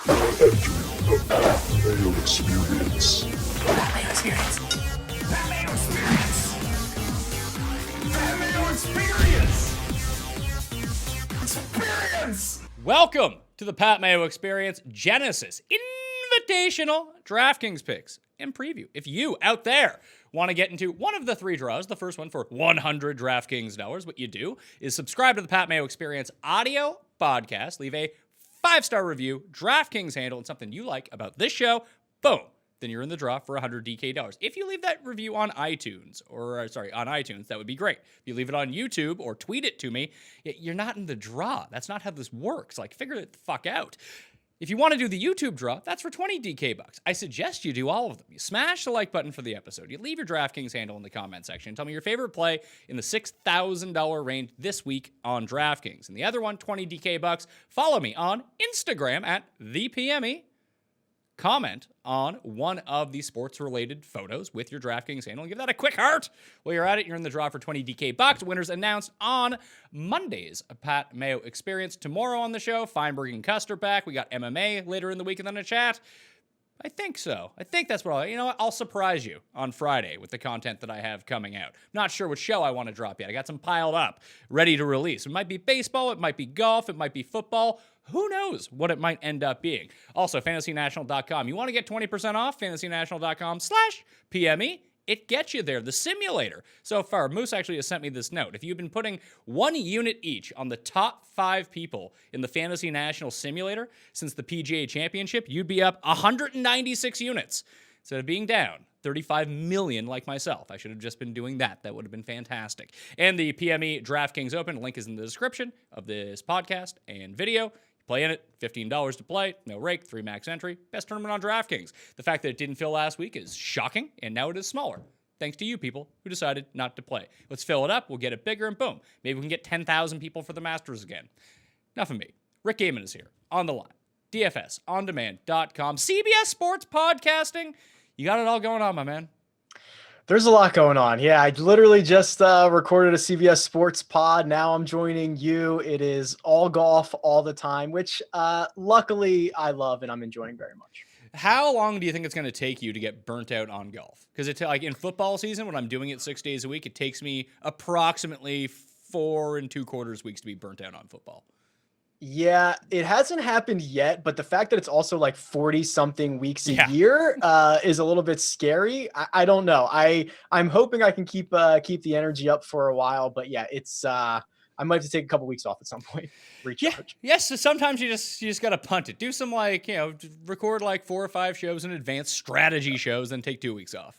The Mayo Experience. Mayo Experience. Mayo Experience. Mayo Experience. Experience. Welcome to the Pat Mayo Experience Genesis Invitational DraftKings picks and preview. If you out there want to get into one of the three draws, the first one for $100 DraftKings dollars, what you do is subscribe to the Pat Mayo Experience audio podcast, leave a 5-star review, DraftKings handle, and something you like about this show, boom, then you're in the draw for $100 DK dollars. If you leave that review on iTunes, on iTunes, that would be great. If you leave it on YouTube or tweet it to me, you're not in the draw. That's not how this works. Like, figure it the fuck out. If you want to do the YouTube draw, that's for 20 DK bucks. I suggest you do all of them. You smash the like button for the episode. You leave your DraftKings handle in the comment section. Tell me your favorite play in the $6,000 range this week on DraftKings. And the other one, 20 DK bucks. Follow me on Instagram at ThePME. Comment on one of the sports-related photos with your DraftKings handle. Give that a quick heart. While you're at it, you're in the draw for 20 DK bucks. Winners announced on Monday's Pat Mayo Experience. Tomorrow on the show, Feinberg and Custer back. We got MMA later in the week and then a chat. I think so. I think that's what I'll surprise you on Friday with the content that I have coming out. Not sure what show I want to drop yet. I got some piled up, ready to release. It might be baseball, it might be golf, it might be football. Who knows what it might end up being? Also, fantasynational.com. You want to get 20% off? fantasynational.com/PME. It gets you there. The simulator. So far, Moose actually has sent me this note. If you've been putting 1 unit each on the top 5 people in the Fantasy National Simulator since the PGA Championship, you'd be up 196 units. Instead of being down 35 million like myself. I should have just been doing that. That would have been fantastic. And the PME DraftKings Open, link is in the description of this podcast and video. Play in it, $15 to play, no rake, 3 max entry, best tournament on DraftKings. The fact that it didn't fill last week is shocking, and now it is smaller. Thanks to you people who decided not to play. Let's fill it up, we'll get it bigger, and boom. Maybe we can get 10,000 people for the Masters again. Enough of me. Rick Gehman is here, on the line. DFSOnDemand.com, CBS Sports Podcasting. You got it all going on, my man. There's a lot going on. Yeah, I literally just recorded a CBS Sports pod. Now I'm joining you. It is all golf all the time, which luckily I love and I'm enjoying very much. How long do you think it's going to take you to get burnt out on golf? Because like in football season, when I'm doing it 6 days a week, it takes me approximately 4 2/4 weeks to be burnt out on football. Yeah, it hasn't happened yet, but the fact that it's also like 40 something weeks a year is a little bit scary. I don't know. I'm hoping I can keep the energy up for a while, but yeah, it's I might have to take a couple weeks off at some point. Recharge. Yeah. Yes. So sometimes you just got to punt it. Do some record like 4 or 5 shows in advance, strategy shows, then take 2 weeks off.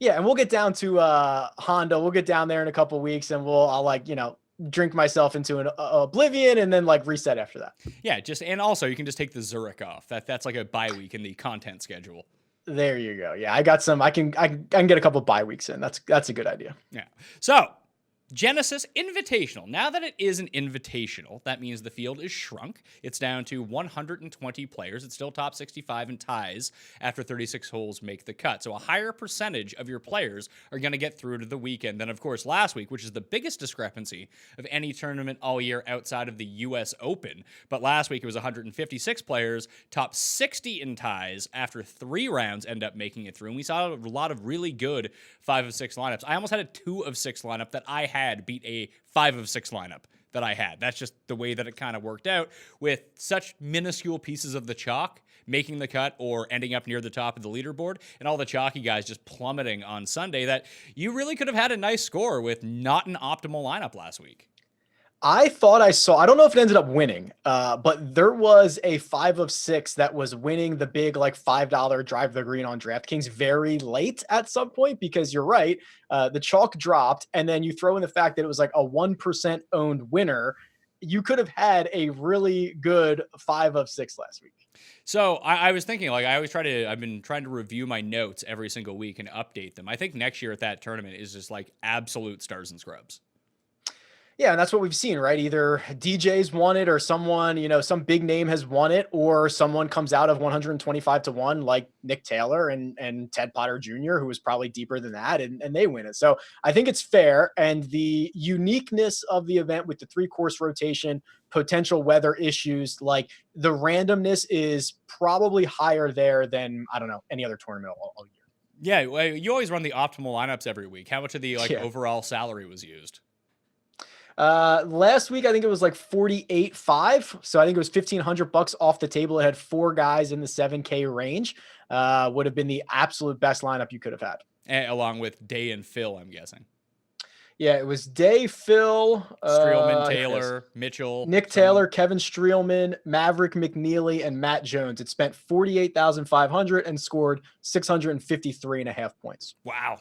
Yeah, and we'll get down to Honda. We'll get down there in a couple weeks, and I'll drink myself into an oblivion and then reset after that. Yeah, and also you can just take the Zurich off. That's like a bye week in the content schedule. There you go. Yeah, I got some. I can get a couple bye weeks in. That's a good idea. Yeah. So Genesis Invitational. Now that it is an invitational, that means the field is shrunk. It's down to 120 players. It's still top 65 in ties after 36 holes make the cut. So a higher percentage of your players are going to get through to the weekend than, of course, last week, which is the biggest discrepancy of any tournament all year outside of the U.S. Open. But last week it was 156 players, top 60 in ties after 3 rounds end up making it through. And we saw a lot of really good 5 of 6 lineups. I almost had a 2 of 6 lineup that I had beat a 5 of 6 lineup that I had. That's just the way that it kind of worked out with such minuscule pieces of the chalk making the cut or ending up near the top of the leaderboard and all the chalky guys just plummeting on Sunday that you really could have had a nice score with not an optimal lineup last week. I thought I don't know if it ended up winning, but there was a 5 of 6 that was winning the big $5 drive the green on DraftKings very late at some point, because you're right. The chalk dropped, and then you throw in the fact that it was a 1% owned winner. You could have had a really good 5 of 6 last week. So I was thinking, I've been trying to review my notes every single week and update them. I think next year at that tournament is just absolute stars and scrubs. Yeah, and that's what we've seen, right? Either DJ's won it or someone, some big name has won it, or someone comes out of 125 to 1 like Nick Taylor and Ted Potter Jr., who was probably deeper than that, and they win it. So I think it's fair. And the uniqueness of the event with the 3-course rotation, potential weather issues, like the randomness is probably higher there than, I don't know, any other tournament all year. Yeah, well, you always run the optimal lineups every week. How much of the overall salary was used? Last week I think it was like 48.5, so I think it was $1,500 off the table. It had 4 guys in the 7K range. Would have been the absolute best lineup you could have had, along with Day and Phil, I'm guessing. Yeah, it was Day, Phil, Streelman, Taylor, Mitchell, Nick Taylor, Kevin Streelman, Maverick McNeely, and Matt Jones. It spent 48,500 and scored 653.5 points. Wow,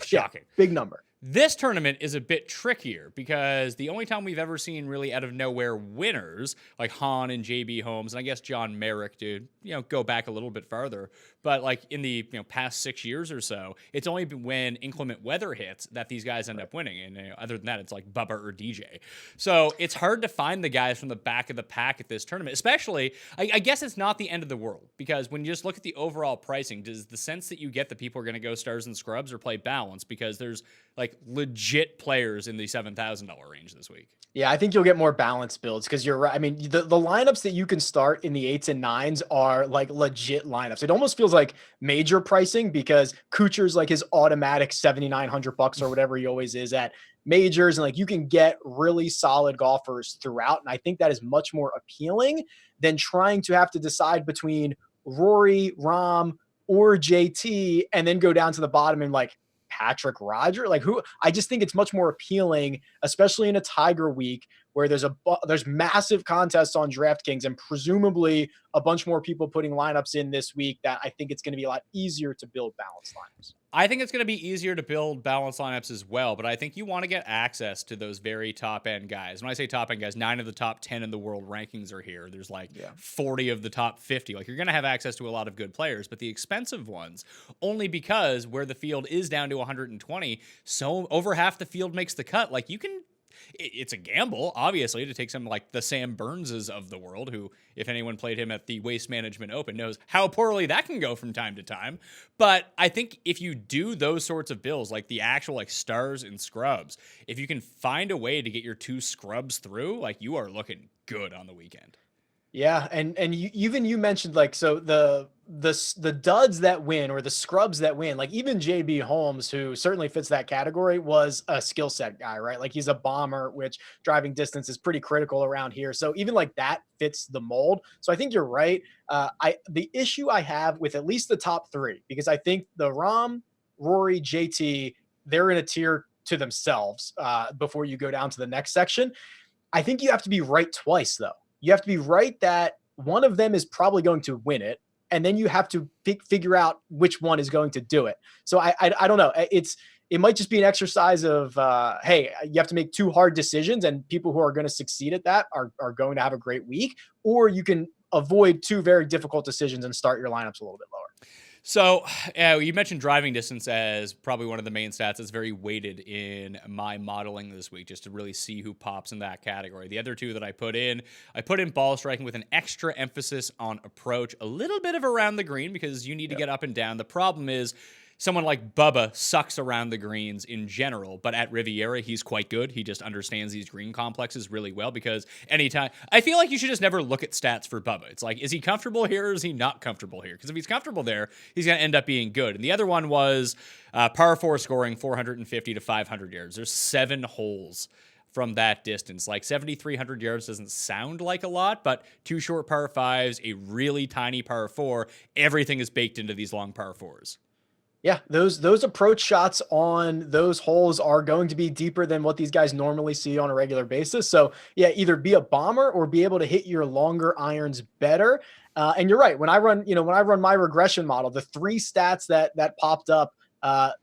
shocking, big number. This tournament is a bit trickier because the only time we've ever seen really out of nowhere winners like Han and JB Holmes, and I guess John Merrick, to go back a little bit farther, but like in the past 6 years or so, it's only been when inclement weather hits that these guys end up winning. And other than that, it's like Bubba or DJ. So it's hard to find the guys from the back of the pack at this tournament, especially, I guess it's not the end of the world, because when you just look at the overall pricing, does the sense that you get that people are going to go stars and scrubs or play balance? Because there's like legit players in the $7,000 range this week. Yeah, I think you'll get more balanced builds because you're right. I mean, the lineups that you can start in the 8s and 9s are like legit lineups. It almost feels like major pricing because Kuchar's like his automatic $7,900 or whatever he always is at majors. And like you can get really solid golfers throughout. And I think that is much more appealing than trying to have to decide between Rory, Rahm, or JT and then go down to the bottom and like Patrick Roger, like who. I just think it's much more appealing, especially in a Tiger week where there's massive contests on DraftKings and presumably a bunch more people putting lineups in this week, that I think it's going to be a lot easier to build balanced lineups. I think it's going to be easier to build balanced lineups as well, but I think you want to get access to those very top end guys. When I say top end guys, 9 of the top 10 in the world rankings are here. There's like 40 of the top 50. Like you're going to have access to a lot of good players, but the expensive ones, only because where the field is down to 120, so over half the field makes the cut. Like it's a gamble, obviously, to take some like the Sam Burnses of the world, who, if anyone played him at the Waste Management Open, knows how poorly that can go from time to time. But I think if you do those sorts of builds, like the actual like stars and scrubs, if you can find a way to get your 2 scrubs through, like you are looking good on the weekend. Yeah, and you mentioned like, so the duds that win or the scrubs that win, like even JB Holmes, who certainly fits that category, was a skill set guy, right? Like he's a bomber, which driving distance is pretty critical around here. So even like that fits the mold. So I think you're right. The issue I have with at least the top 3, because I think the Rahm, Rory, JT, they're in a tier to themselves before you go down to the next section. I think you have to be right twice though. You have to be right that one of them is probably going to win it, and then you have to figure out which one is going to do it. So I don't know. It might just be an exercise of, hey, you have to make 2 hard decisions, and people who are going to succeed at that are going to have a great week, or you can avoid 2 very difficult decisions and start your lineups a little bit lower. So you mentioned driving distance as probably one of the main stats that's very weighted in my modeling this week, just to really see who pops in that category. The other 2 that I put in ball striking with an extra emphasis on approach, a little bit of around the green because you need to get up and down. The problem is someone like Bubba sucks around the greens in general, but at Riviera, he's quite good. He just understands these green complexes really well, because anytime, I feel like you should just never look at stats for Bubba. It's like, is he comfortable here or is he not comfortable here? Because if he's comfortable there, he's going to end up being good. And the other one was par 4 scoring 450 to 500 yards. There's 7 holes from that distance. Like 7,300 yards doesn't sound like a lot, but 2 short par 5s, a really tiny par 4, everything is baked into these long par 4s. Yeah, those approach shots on those holes are going to be deeper than what these guys normally see on a regular basis. So yeah, either be a bomber or be able to hit your longer irons better. And you're right. When I run my regression model, the 3 stats that popped up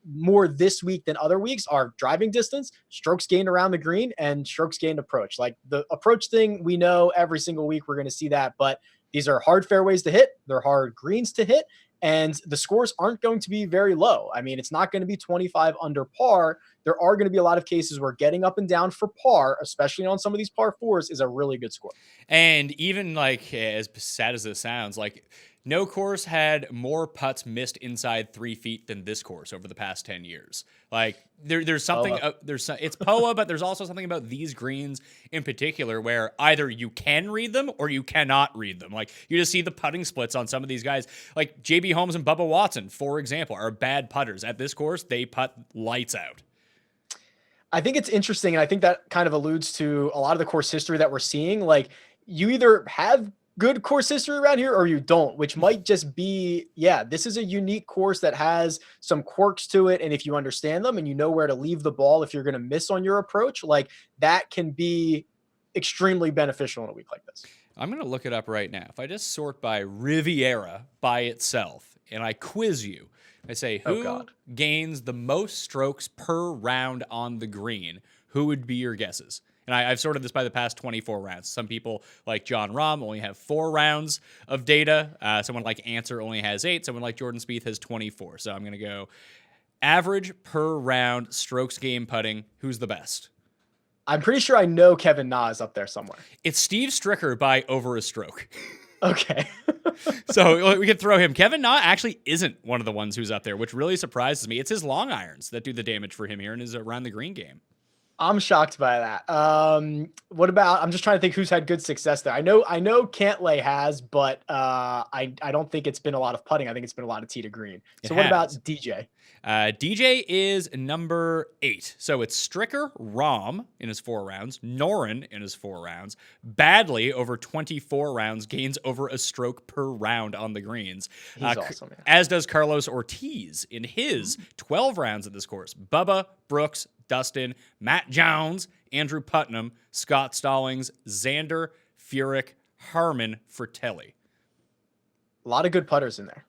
more this week than other weeks are driving distance, strokes gained around the green, and strokes gained approach. Like the approach thing, we know every single week we're going to see that, but these are hard fairways to hit. They're hard greens to hit. and the scores aren't going to be very low. I mean, it's not going to be 25 under par. There are going to be a lot of cases where getting up and down for par, especially on some of these par fours, is a really good score. And even like as sad as this sounds, like no course had more putts missed inside 3 feet than this course over the past 10 years. Like there's something, it's POA, but there's also something about these greens in particular where either you can read them or you cannot read them. Like you just see the putting splits on some of these guys, like JB Holmes and Bubba Watson, for example, are bad putters. At this course, they putt lights out. I think it's interesting, and I think that kind of alludes to a lot of the course history that we're seeing. Like you either have good course history around here or you don't, which might just be, yeah, this is a unique course that has some quirks to it. And if you understand them and you know where to leave the ball, if you're going to miss on your approach, like that can be extremely beneficial in a week like this. I'm going to look it up right now. If I just sort by Riviera by itself and I quiz you, I say, who gains the most strokes per round on the green? Who would be your guesses? And I've sorted this by the past 24 rounds. Some people, like John Rahm, only have 4 rounds of data. Someone like Answer only has 8. Someone like Jordan Spieth has 24. So I'm going to go average per round strokes game putting. Who's the best? I'm pretty sure I know Kevin Na is up there somewhere. It's Steve Stricker by over a stroke. Okay. So we could throw him. Kevin Na actually isn't one of the ones who's up there, which really surprises me. It's his long irons that do the damage for him here in his around the green game. I'm shocked by that. What about, I'm just trying to think who's had good success there. I know Cantlay has, but I don't think it's been a lot of putting. I think it's been a lot of tee to green. So what about DJ? DJ is number 8. So it's Stricker, Rahm in his 4 rounds, Noren in his 4 rounds, Badley over 24 rounds, gains over a stroke per round on the greens. He's awesome, man. As does Carlos Ortiz in his 12 rounds at this course. Bubba, Brooks, Dustin, Matt Jones, Andrew Putnam, Scott Stallings, Xander, Furyk, Harmon, Fratelli. A lot of good putters in there.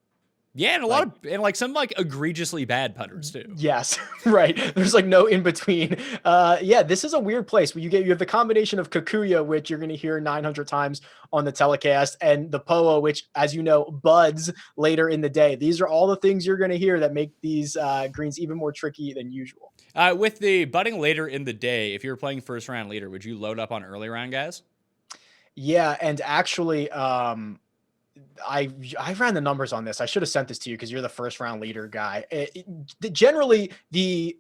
Yeah, and a lot of some egregiously bad putters too. Yes, right. There's like no in between. Yeah, this is a weird place where you have the combination of Kikuya, which you're going to hear 900 times on the telecast, and the POA, which, as you know, buds later in the day. These are all the things you're going to hear that make these greens even more tricky than usual. With the budding later in the day, if you were playing first round leader, would you load up on early round guys? Yeah, and actually, I ran the numbers on this. I should have sent this to you because you're the first round leader guy. Generally, the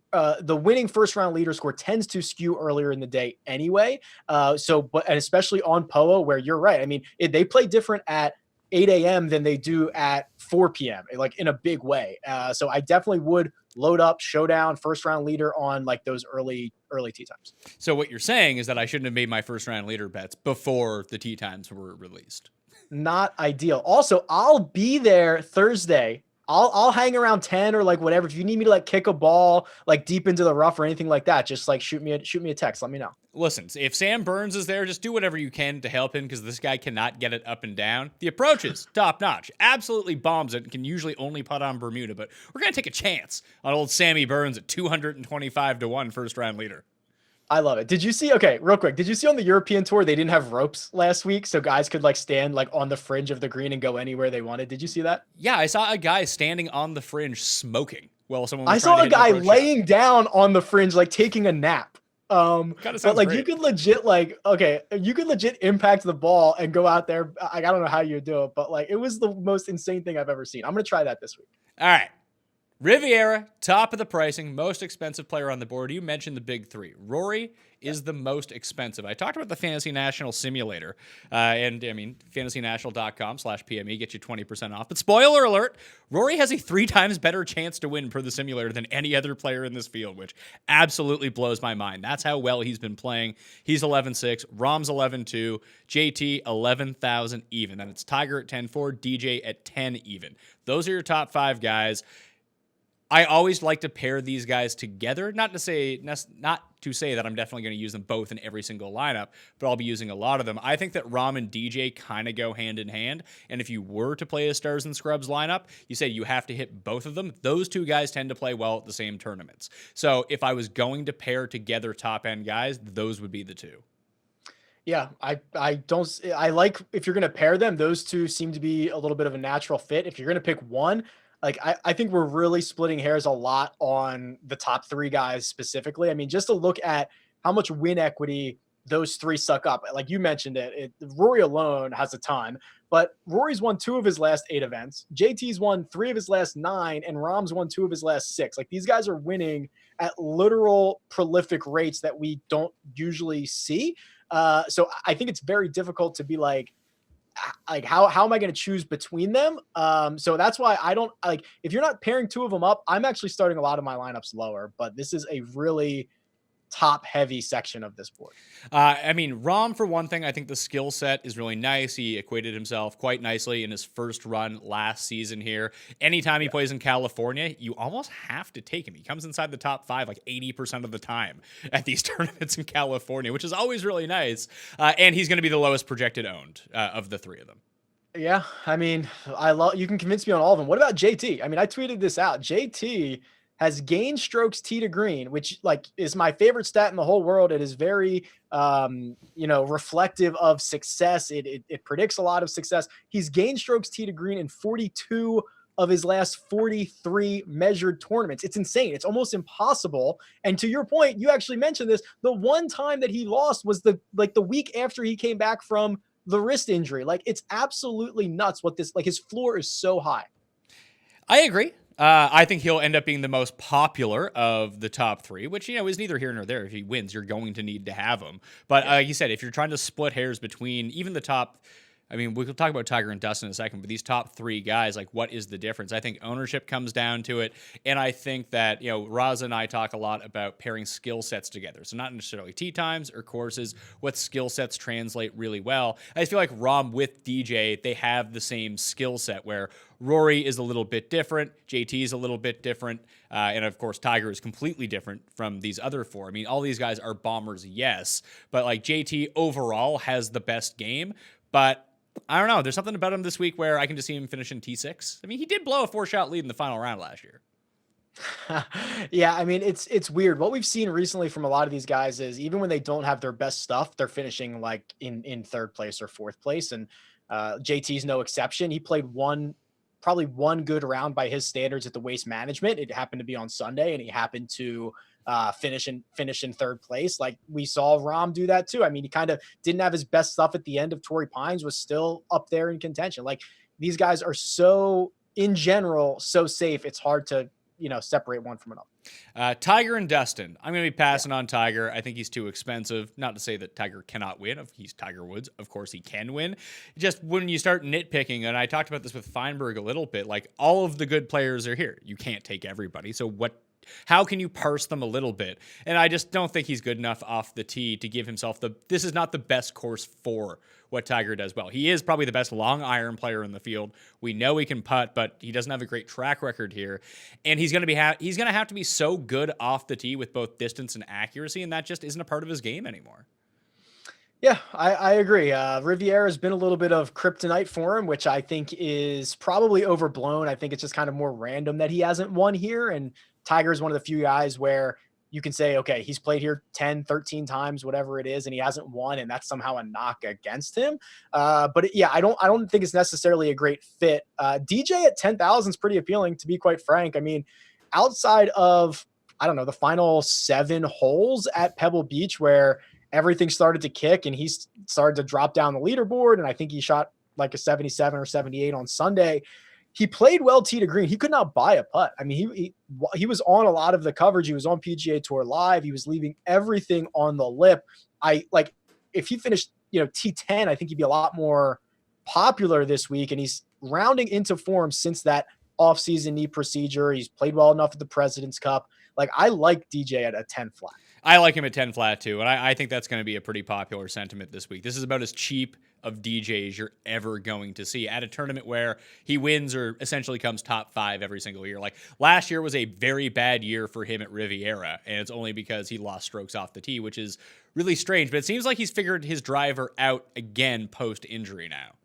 winning first round leader score tends to skew earlier in the day anyway. And especially on POA, where you're right. I mean, they play different at 8 a.m. than they do at 4 p.m. like in a big way. So I definitely would load up showdown first round leader on like those early tee times. So what you're saying is that I shouldn't have made my first round leader bets before the tee times were released. Not ideal. Also, I'll be there Thursday. I'll hang around 10 or like whatever. If you need me to like kick a ball like deep into the rough or anything like that, just like shoot me a text. Let me know. Listen, if Sam Burns is there, just do whatever you can to help him because this guy cannot get it up and down. The approach is top notch. Absolutely bombs it and can usually only putt on Bermuda, but we're going to take a chance on old Sammy Burns at 225 to 1 first round leader. I love it. Did you see, okay, real quick, did you see on the European tour, they didn't have ropes last week, so guys could like stand like on the fringe of the green and go anywhere they wanted? Did you see that? Yeah, I saw a guy standing on the fringe smoking while someone was I saw a guy laying down on the fringe, like taking a nap. But like great. You could legit impact the ball and go out there. I don't know how you do it, but like it was the most insane thing I've ever seen. I'm going to try that this week. All right. Riviera, top of the pricing, most expensive player on the board. You mentioned the big 3. Rory is the most expensive. I talked about the Fantasy National Simulator, and I mean, fantasynational.com/PME gets you 20% off. But spoiler alert, Rory has a 3 times better chance to win per the simulator than any other player in this field, which absolutely blows my mind. That's how well he's been playing. He's 11-6, Rom's 11-2, JT 11,000 even. Then it's Tiger at 10-4, DJ at 10 even. Those are your top 5 guys. I always like to pair these guys together, not to say that I'm definitely going to use them both in every single lineup, but I'll be using a lot of them. I think that Rahm and DJ kind of go hand in hand, and if you were to play a Stars and Scrubs lineup, you say you have to hit both of them. Those 2 guys tend to play well at the same tournaments. So if I was going to pair together top-end guys, those would be the 2. Yeah, I don't I like if you're gonna pair them, those two seem to be a little bit of a natural fit. If you're gonna pick one, like I think we're really splitting hairs a lot on the top three guys specifically. I mean, just to look at how much win equity those three suck up. Like you mentioned Rory alone has a ton, but Rory's won 2 of his last 8 events. JT's won 3 of his last 9, and Rahm's won 2 of his last 6. Like these guys are winning at literal prolific rates that we don't usually see. So I think it's very difficult to be like how am I going to choose between them? So that's why I don't like if you're not pairing 2 of them up. I'm actually starting a lot of my lineups lower, but this is a really top heavy section of this board. I mean, Rom, for one thing, I think the skill set is really nice. He equated himself quite nicely in his first run last season here. Anytime he plays in California, you almost have to take him. He comes inside the top 5 like 80% of the time at these tournaments in California, which is always really nice. And he's going to be the lowest projected owned of the 3 of them. Yeah, I mean, you can convince me on all of them. What about JT? I mean, I tweeted this out. JT has gained strokes tee to green, which like is my favorite stat in the whole world. It is very, reflective of success. It predicts a lot of success. He's gained strokes tee to green in 42 of his last 43 measured tournaments. It's insane. It's almost impossible. And to your point, you actually mentioned this. The one time that he lost was the week after he came back from the wrist injury. Like it's absolutely nuts what this, like his floor is so high. I agree. I think he'll end up being the most popular of the top 3, which, is neither here nor there. If he wins, you're going to need to have him. But like you said, if you're trying to split hairs between even the top, I mean, we'll talk about Tiger and Dustin in a second, but these top 3 guys, like what is the difference? I think ownership comes down to it. And I think that, Raza and I talk a lot about pairing skill sets together. So not necessarily tee times or courses, what skill sets translate really well. I just feel like Rahm with DJ, they have the same skill set where Rory is a little bit different, JT is a little bit different, and of course Tiger is completely different from these other 4. I mean, all these guys are bombers, yes, but like JT overall has the best game, but I don't know. There's something about him this week where I can just see him finishing T6. I mean, he did blow a 4-shot lead in the final round last year. Yeah, I mean, it's weird. What we've seen recently from a lot of these guys is even when they don't have their best stuff, they're finishing like in 3rd place or 4th place. And JT's no exception. He played probably one good round by his standards at the Waste Management. It happened to be on Sunday, and he happened to finish in 3rd place. Like we saw Rahm do that too. I mean, he kind of didn't have his best stuff at the end of Torrey Pines, was still up there in contention. Like these guys are so, in general, so safe. It's hard to, separate one from another. Tiger and Dustin. I'm going to be passing on Tiger. I think he's too expensive. Not to say that Tiger cannot win. If he's Tiger Woods, of course he can win. Just when you start nitpicking, and I talked about this with Feinberg a little bit, like all of the good players are here. You can't take everybody. So how can you parse them a little bit? And I just don't think he's good enough off the tee to give himself this is not the best course for what Tiger does well. He is probably the best long iron player in the field. We know he can putt, but he doesn't have a great track record here. And he's going to have to be so good off the tee with both distance and accuracy, and that just isn't a part of his game anymore. Yeah, I agree. Riviera has been a little bit of kryptonite for him, which I think is probably overblown. I think it's just kind of more random that he hasn't won here. And Tiger is one of the few guys where you can say, okay, he's played here 10, 13 times, whatever it is, and he hasn't won, and that's somehow a knock against him. But yeah, I don't think it's necessarily a great fit. DJ at 10,000 is pretty appealing, to be quite frank. I mean, outside of, I don't know, the final 7 holes at Pebble Beach where everything started to kick and he started to drop down the leaderboard, and I think he shot like a 77 or 78 on Sunday. He played well tee to green. He could not buy a putt. I mean, he was on a lot of the coverage. He was on PGA Tour Live. He was leaving everything on the lip. If he finished, T10, I think he'd be a lot more popular this week. And he's rounding into form since that offseason knee procedure. He's played well enough at the President's Cup. Like I like DJ at a 10 flat. I like him at 10 flat too, and I think that's going to be a pretty popular sentiment this week. This is about as cheap of DJ as you're ever going to see at a tournament where he wins or essentially comes top 5 every single year. Like last year was a very bad year for him at Riviera, and it's only because he lost strokes off the tee, which is really strange. But it seems like he's figured his driver out again post-injury now.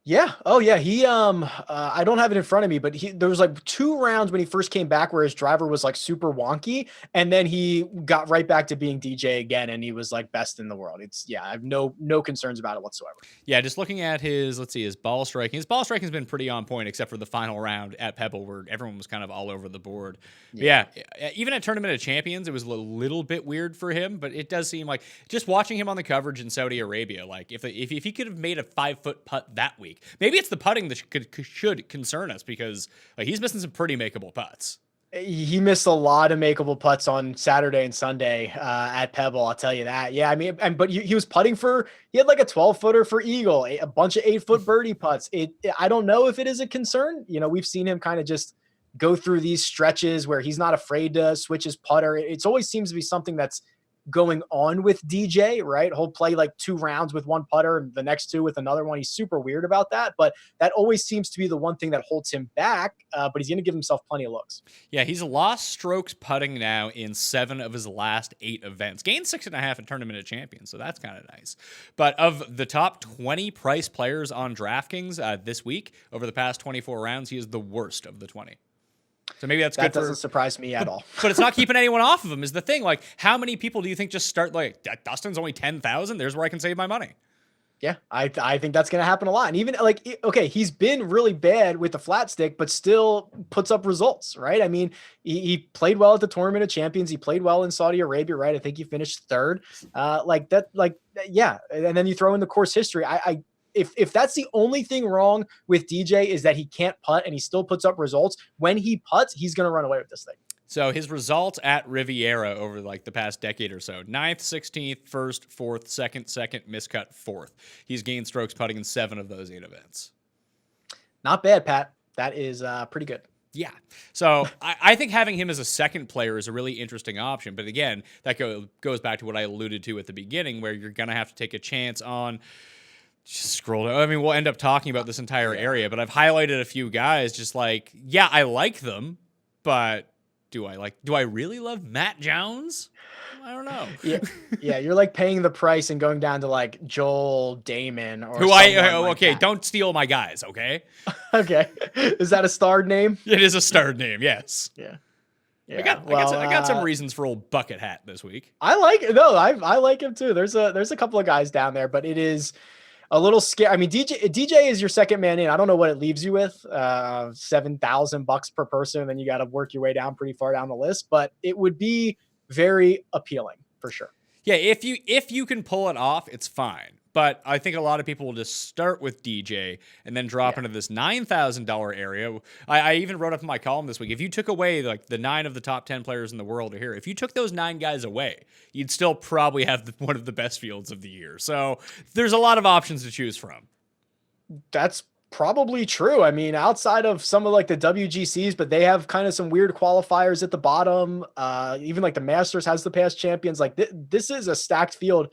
Yeah. Oh yeah. He I don't have it in front of me, but there was like 2 rounds when he first came back where his driver was like super wonky, and then he got right back to being DJ again, and he was like best in the world. I have no concerns about it whatsoever. Yeah, just looking at his ball striking. His ball striking has been pretty on point, except for the final round at Pebble where everyone was kind of all over the board. Yeah, even at Tournament of Champions, it was a little bit weird for him, but it does seem like just watching him on the coverage in Saudi Arabia, like if he could have made a 5-foot putt that week, maybe it's the putting that should concern us because like, he's missing some pretty makeable putts. He missed a lot of makeable putts on Saturday and Sunday at Pebble. I'll tell you that. Yeah, I mean, but he was putting he had like a 12-footer for eagle, a bunch of 8-foot birdie putts. I don't know if it is a concern. You know, we've seen him kind of just go through these stretches where he's not afraid to switch his putter. It's always seems to be something that's going on with DJ, right? He'll play like 2 rounds with one putter and the next 2 with another one. He's super weird about that, but that always seems to be the one thing that holds him back. But he's going to give himself plenty of looks. Yeah, he's lost strokes putting now in 7 of his last 8 events. Gained 6.5 in Tournament of Champions, so that's kind of nice. But of the top 20 price players on DraftKings this week, over the past 24 rounds, he is the worst of the 20. So maybe that's good. That doesn't surprise me at all. But it's not keeping anyone off of him is the thing. Like, how many people do you think just start like Dustin's only 10,000? There's where I can save my money. Yeah, I think that's going to happen a lot. And even like, okay, he's been really bad with the flat stick, but still puts up results, right? I mean, he played well at the Tournament of Champions. He played well in Saudi Arabia, right? I think he finished 3rd. Yeah. And then you throw in the course history. If that's the only thing wrong with DJ is that he can't putt and he still puts up results, when he putts, he's going to run away with this thing. So his results at Riviera over like the past decade or so, 9th, 16th, 1st, 4th, 2nd, miscut, 4th. He's gained strokes putting in 7 of those 8 events. Not bad, Pat. That is pretty good. Yeah. So I think having him as a second player is a really interesting option. But again, that goes back to what I alluded to at the beginning, where you're going to have to take a chance on... Just scroll down. I mean, we'll end up talking about this entire area, but I've highlighted a few guys just like, yeah, I like them, but do I really love Matt Jones? I don't know. Yeah, you're like paying the price and going down to like Joel Damon or okay, don't steal my guys, okay? Okay. Is that a starred name? It is a starred name, yes. Yeah. I got some reasons for old Bucket Hat this week. I like him too. There's a couple of guys down there, but it is a little scary. I mean, DJ is your second man in. I don't know what it leaves you with, $7,000 per person. And then you got to work your way down pretty far down the list, but it would be very appealing for sure. Yeah. If you can pull it off, it's fine. But I think a lot of people will just start with DJ and then drop into this $9,000 area. I even wrote up in my column this week, if you took away like the 9 of the top 10 players in the world are here, if you took those 9 guys away, you'd still probably have one of the best fields of the year. So there's a lot of options to choose from. That's probably true. I mean, outside of some of like the WGCs, but they have kind of some weird qualifiers at the bottom. Even like the Masters has the past champions. Like this is a stacked field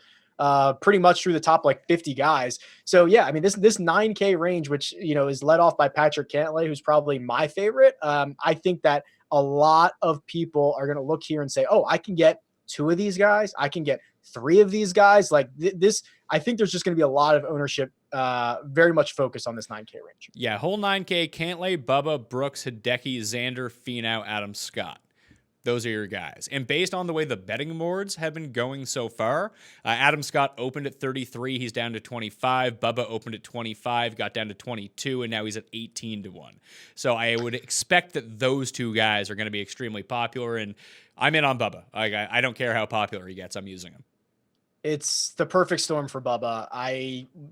pretty much through the top like 50 guys. So yeah, I mean this 9K range, which is led off by Patrick Cantlay, who's probably my favorite. I think that a lot of people are going to look here and say, oh, I can get 2 of these guys. I can get 3 of these guys. Like this, I think there's just going to be a lot of ownership, very much focused on this 9K range. Yeah, whole 9K: Cantlay, Bubba, Brooks, Hideki, Xander, Finau, Adam Scott. Those are your guys. And based on the way the betting boards have been going so far, Adam Scott opened at 33. He's down to 25. Bubba opened at 25, got down to 22, and now he's at 18-1. So I would expect that those 2 guys are going to be extremely popular, and I'm in on Bubba. I don't care how popular he gets. I'm using him. It's the perfect storm for Bubba.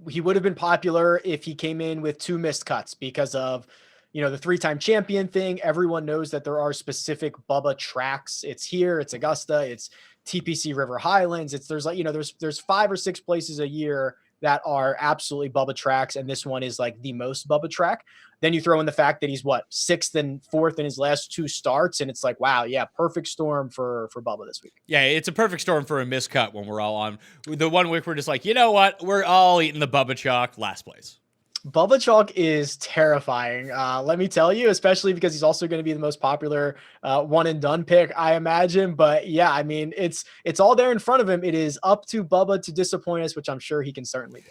He would have been popular if he came in with 2 missed cuts because of the 3-time champion thing. Everyone knows that there are specific Bubba tracks. It's here, it's Augusta, it's TPC River Highlands. There's 5 or 6 places a year that are absolutely Bubba tracks. And this one is like the most Bubba track. Then you throw in the fact that he's 6th and 4th in his last 2 starts. And it's like, wow, yeah, perfect storm for Bubba this week. Yeah, it's a perfect storm for a miscut when we're all on the 1 week. We're just like, you know what? We're all eating the Bubba chalk last place. Bubba Chalk is terrifying. Let me tell you, especially because he's also going to be the most popular one and done pick, I imagine. But yeah, I mean, it's all there in front of him. It is up to Bubba to disappoint us, which I'm sure he can certainly do.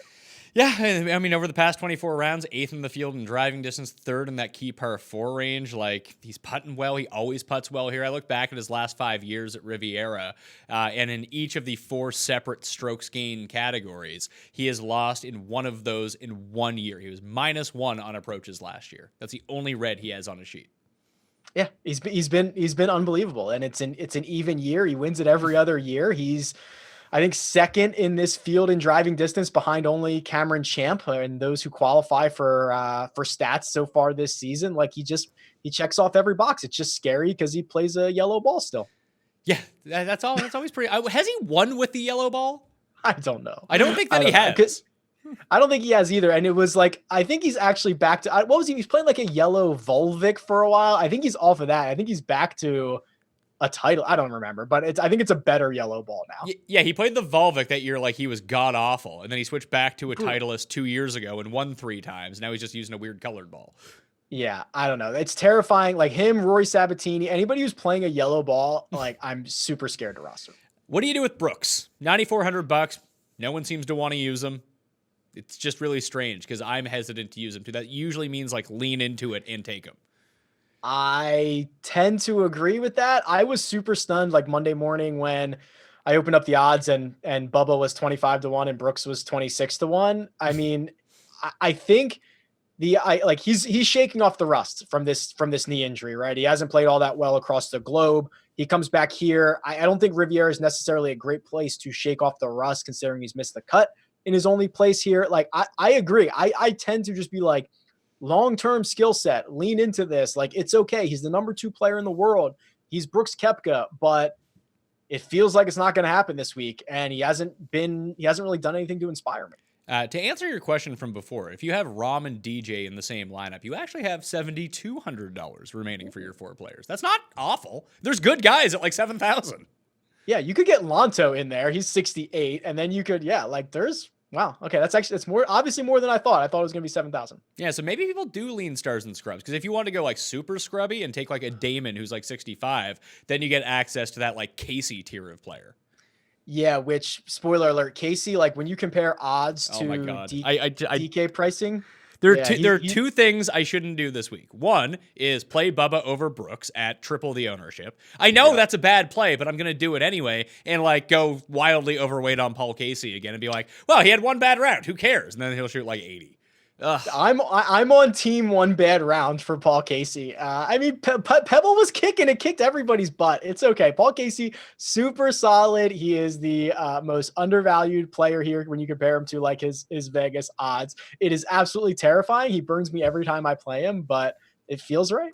Yeah, I mean, over the past 24 rounds, 8th in the field in driving distance, 3rd in that key par 4 range. Like, he's putting well. He always putts well here. I look back at his last 5 years at Riviera, and in each of the 4 separate strokes gain categories, he has lost in one of those in 1 year. He was -1 on approaches last year. That's the only red he has on his sheet. Yeah, he's been unbelievable, and it's an even year. He wins it every other year. He's, I think, second in this field in driving distance behind only Cameron Champ and those who qualify for stats so far this season. Like he checks off every box. It's just scary because he plays a yellow ball still. Yeah, that's all. That's always pretty. Has he won with the yellow ball? I don't know. I don't think that he has. I don't think he has either. And it was like, I think he's actually back to, what was he? He's playing like a yellow Volvic for a while. I think he's off of that. I think he's back to a title. I don't remember, but I think it's a better yellow ball now. Yeah, he played the Volvic that year like he was god awful, and then he switched back to a Titleist 2 years ago and won 3 times. Now he's just using a weird colored ball. Yeah, I don't know. It's terrifying. Like him, Rory Sabatini, anybody who's playing a yellow ball, like I'm super scared to roster. What do you do with Brooks? $9,400. No one seems to want to use him. It's just really strange because I'm hesitant to use him too. That usually means like lean into it and take him. I tend to agree with that. I was super stunned like Monday morning when I opened up the odds and Bubba was 25-1 and Brooks was 26-1. I mean, I think he's shaking off the rust from this knee injury, right? He hasn't played all that well across the globe. He comes back here. I don't think Riviera is necessarily a great place to shake off the rust considering he's missed the cut in his only place here. Like I agree. I tend to just be like, long-term skill set, lean into this. Like it's okay. He's the number 2 player in the world. He's Brooks Koepka, but it feels like it's not going to happen this week. And he hasn't really done anything to inspire me. To answer your question from before, if you have Rahm and DJ in the same lineup, you actually have $7,200 remaining for your 4 players. That's not awful. There's good guys at like 7,000. Yeah, you could get Lonto in there. He's 68, and then you could, wow. Okay, it's obviously more than I thought. I thought it was going to be 7,000. Yeah, so maybe people do lean stars and scrubs because if you want to go like super scrubby and take like a Damon who's like 65, then you get access to that like Casey tier of player. Yeah, which spoiler alert, Casey, like when you compare odds to DK pricing, there are 2 things I shouldn't do this week. One is play Bubba over Brooks at triple the ownership. I know that's a bad play, but I'm going to do it anyway and like go wildly overweight on Paul Casey again and be like, well, he had 1 bad round. Who cares? And then he'll shoot like 80. Ugh. I'm on team 1 bad round for Paul Casey. I mean, Pebble was kicking. It kicked everybody's butt. It's okay. Paul Casey, super solid. He is the most undervalued player here when you compare him to like his Vegas odds. It is absolutely terrifying. He burns me every time I play him, but it feels right.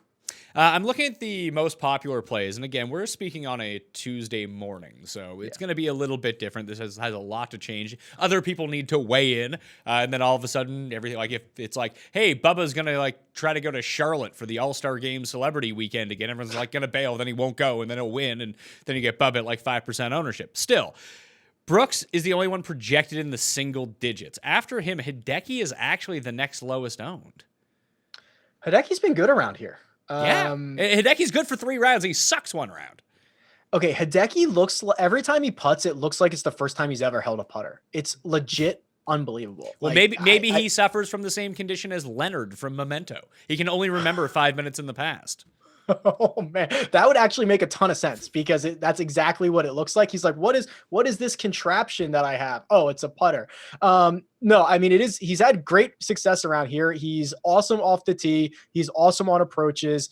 I'm looking at the most popular plays, and again, we're speaking on a Tuesday morning, so it's going to be a little bit different. This has a lot to change. Other people need to weigh in, and then all of a sudden, everything like if it's like, hey, Bubba's going to like try to go to Charlotte for the All-Star Game celebrity weekend again. Everyone's like going to bail, then he won't go, and then he'll win, and then you get Bubba at like 5% ownership. Still, Brooks is the only one projected in the single digits. After him, Hideki is actually the next lowest owned. Hideki's been good around here. Yeah, Hideki's good for 3 rounds. He sucks 1 round. Okay, Hideki looks every time he putts, it looks like it's the first time he's ever held a putter. It's legit unbelievable. Well, like, maybe he suffers from the same condition as Leonard from Memento. He can only remember 5 minutes in the past. Oh man, that would actually make a ton of sense because that's exactly what it looks like. He's like, what is this contraption that I have? Oh, it's a putter. No, I mean, he's had great success around here. He's awesome off the tee. He's awesome on approaches.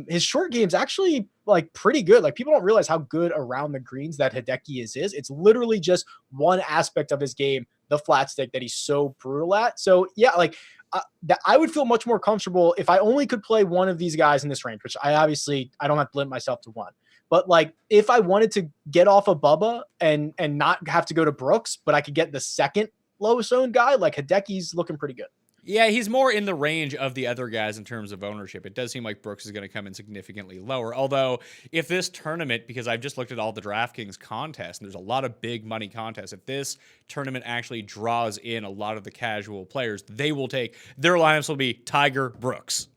His short game's actually like pretty good. Like people don't realize how good around the greens that Hideki is. It's literally just one aspect of his game, the flat stick, that he's so brutal at. So yeah, like that I would feel much more comfortable if I only could play one of these guys in this range, which I don't have to limit myself to one. But like if I wanted to get off of Bubba and not have to go to Brooks, but I could get the second lowest owned guy, like Hideki's looking pretty good. Yeah, he's more in the range of the other guys in terms of ownership. It does seem like Brooks is going to come in significantly lower. Although, if this tournament, because I've just looked at all the DraftKings contests, and there's a lot of big money contests, if this tournament actually draws in a lot of the casual players, they will take, their lineups will be Tiger Brooks.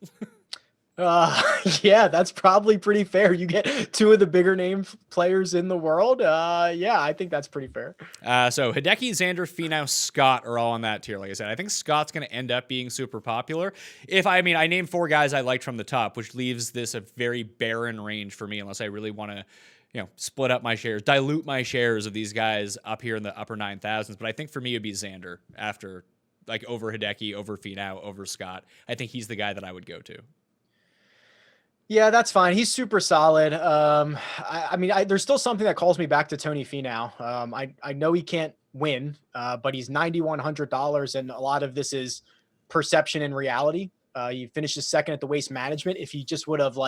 Yeah, that's probably pretty fair. You get two of the bigger name players in the world. Yeah, I think that's pretty fair. So Hideki, Xander, Finau, Scott are all on that tier. Like I said, I think Scott's going to end up being super popular. I named 4 guys I liked from the top, which leaves this a very barren range for me, unless I really want to, split up my shares, dilute my shares of these guys up here in the upper 9,000s. But I think for me, it'd be Xander after, like, over Hideki, over Finau, over Scott. I think he's the guy that I would go to. Yeah, that's fine. He's super solid. There's still something that calls me back to Tony Finau. I know he can't win, but he's $9,100, and a lot of this is perception and reality. He finishes second at the Waste Management. If he just would have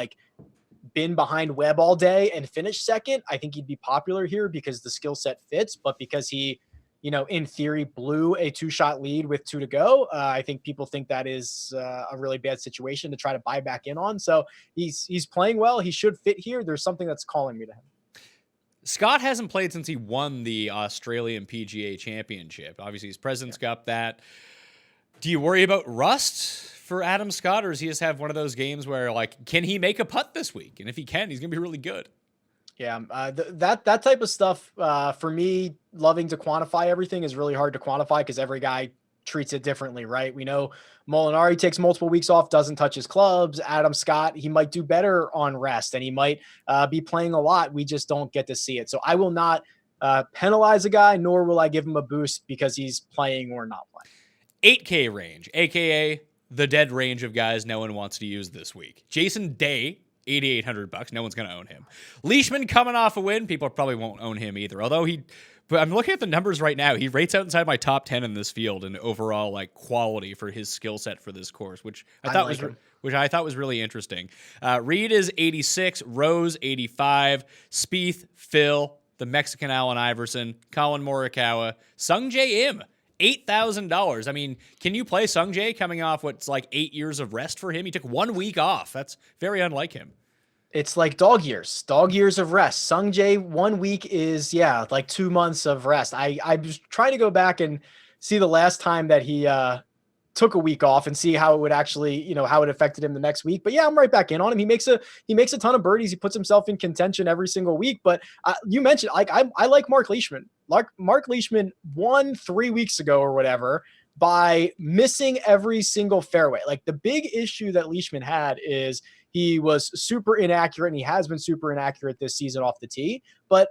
been behind Webb all day and finished second, I think he'd be popular here because the skill set fits. But because he, in theory, blew a 2-shot lead with 2 to go, I think people think that is a really bad situation to try to buy back in on. So he's playing well. He should fit here. There's something that's calling me to him. Scott hasn't played since he won the Australian PGA Championship. Obviously, he's President's Cup that. Do you worry about rust for Adam Scott, or does he just have one of those games where, can he make a putt this week? And if he can, he's going to be really good. Yeah, that type of stuff, for me, loving to quantify everything is really hard to quantify because every guy treats it differently, right? We know Molinari takes multiple weeks off, doesn't touch his clubs. Adam Scott, he might do better on rest, and he might be playing a lot. We just don't get to see it. So I will not penalize a guy, nor will I give him a boost because he's playing or not playing. 8K range, a.k.a. the dead range of guys no one wants to use this week. Jason Day, $8,800. No one's going to own him. Leishman coming off a win. People probably won't own him either. But I'm looking at the numbers right now. He rates out inside my top 10 in this field and overall quality for his skill set for this course, which I thought was really interesting. Reed is 86, Rose 85, Spieth, Phil, the Mexican Allen Iverson, Colin Morikawa, Sungjae Im. $8,000. I mean, can you play Sungjae coming off what's 8 years of rest for him? He took 1 week off. That's very unlike him. It's like dog years of rest. Sungjae 1 week is 2 months of rest. I was trying to go back and see the last time that he took a week off and see how it would actually, how it affected him the next week. But yeah, I'm right back in on him. He makes a ton of birdies. He puts himself in contention every single week. But you mentioned, I like Mark Leishman. Mark Leishman won 3 weeks ago or whatever by missing every single fairway. The big issue that Leishman had is he was super inaccurate, and he has been super inaccurate this season off the tee. But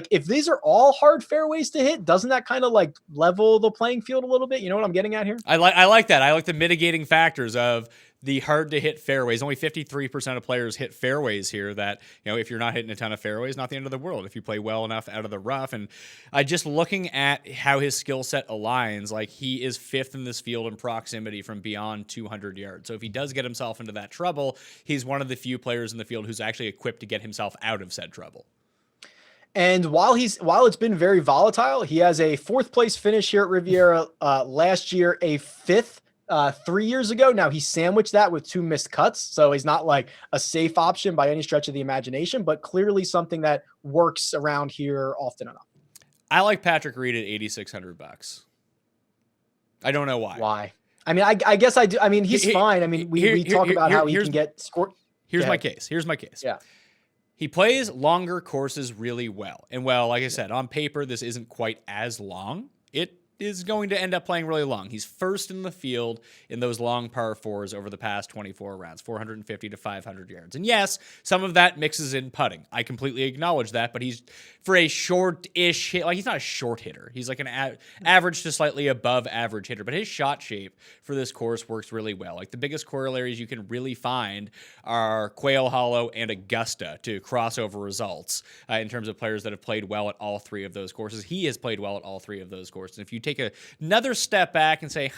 if these are all hard fairways to hit, doesn't that kind of level the playing field a little bit? You know what I'm getting at here? I like that. I like the mitigating factors of the hard to hit fairways. Only 53% of players hit fairways here. That, if you're not hitting a ton of fairways, not the end of the world if you play well enough out of the rough. And just looking at how his skill set aligns, he is 5th in this field in proximity from beyond 200 yards. So if he does get himself into that trouble, he's one of the few players in the field who's actually equipped to get himself out of said trouble. And while it's been very volatile, he has a 4th place finish here at Riviera last year, a 5th 3 years ago. Now he sandwiched that with 2 missed cuts, so he's not a safe option by any stretch of the imagination, but clearly something that works around here often enough. I like Patrick Reed at $8,600. I don't know why. Why? I mean, I guess I do. I mean, he's fine. I mean, we talk about how he can get scored. Here's my case. Yeah. He plays longer courses really well. And like I said, on paper, this isn't quite as long. It is going to end up playing really long. He's first in the field in those long par fours over the past 24 rounds, 450 to 500 yards. And yes, some of that mixes in putting. I completely acknowledge that, but he's for a short-ish hit, he's not a short hitter. He's an average to slightly above average hitter, but his shot shape for this course works really well. The biggest corollaries you can really find are Quail Hollow and Augusta to crossover results in terms of players that have played well at all 3 of those courses. He has played well at all 3 of those courses. And if you take another step back and say,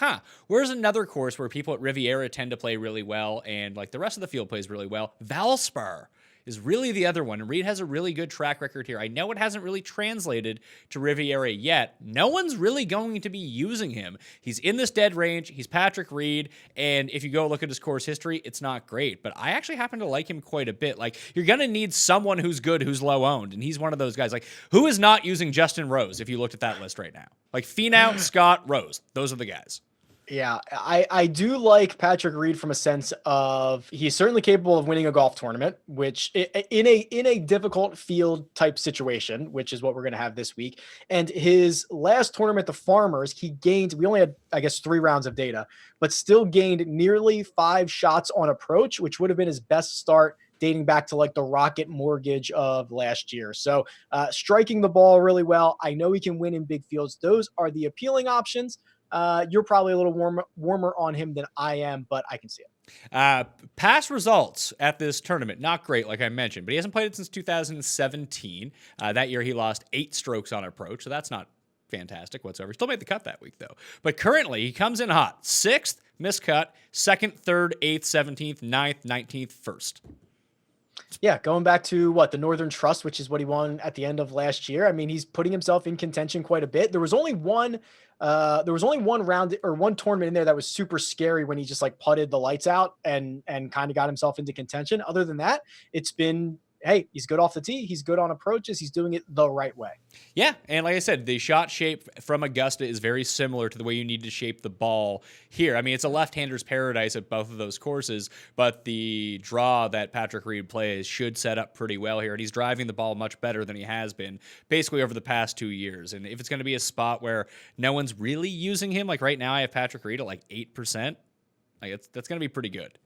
where's another course where people at Riviera tend to play really well and the rest of the field plays really well? Valspar is really the other one. And Reed has a really good track record here. I know it hasn't really translated to Riviera yet. No one's really going to be using him. He's in this dead range. He's Patrick Reed. And if you go look at his course history, it's not great. But I actually happen to like him quite a bit. You're going to need someone who's good, who's low owned. And he's one of those guys. Who is not using Justin Rose if you looked at that list right now? Finau, Scott, Rose. Those are the guys. Yeah, I do like Patrick Reed from a sense of he's certainly capable of winning a golf tournament, which in a difficult field type situation, which is what we're going to have this week. And his last tournament, the Farmers, he gained. We only had, I guess, 3 rounds of data, but still gained nearly 5 shots on approach, which would have been his best start dating back to like the Rocket Mortgage of last year. So striking the ball really well. I know he can win in big fields. Those are the appealing options. You're probably a little warmer on him than I am, but I can see it. Past results at this tournament, not great, like I mentioned, but he hasn't played it since 2017. That year he lost 8 strokes on approach, so that's not fantastic whatsoever. He still made the cut that week, though. But currently, he comes in hot. 6th, miscut, 2nd, 3rd, 8th, 17th, 9th, 19th, 1st. Yeah, going back to the Northern Trust, which is what he won at the end of last year. I mean, he's putting himself in contention quite a bit. There was only one round or one tournament in there that was super scary when he just like putted the lights out and kind of got himself into contention. Other than that, it's been, hey, he's good off the tee. He's good on approaches. He's doing it the right way. Yeah, and like I said, the shot shape from Augusta is very similar to the way you need to shape the ball here. I mean, it's a left-hander's paradise at both of those courses, but the draw that Patrick Reed plays should set up pretty well here, and he's driving the ball much better than he has been basically over the past 2 years. And if it's going to be a spot where no one's really using him, like right now I have Patrick Reed at like 8%, that's going to be pretty good.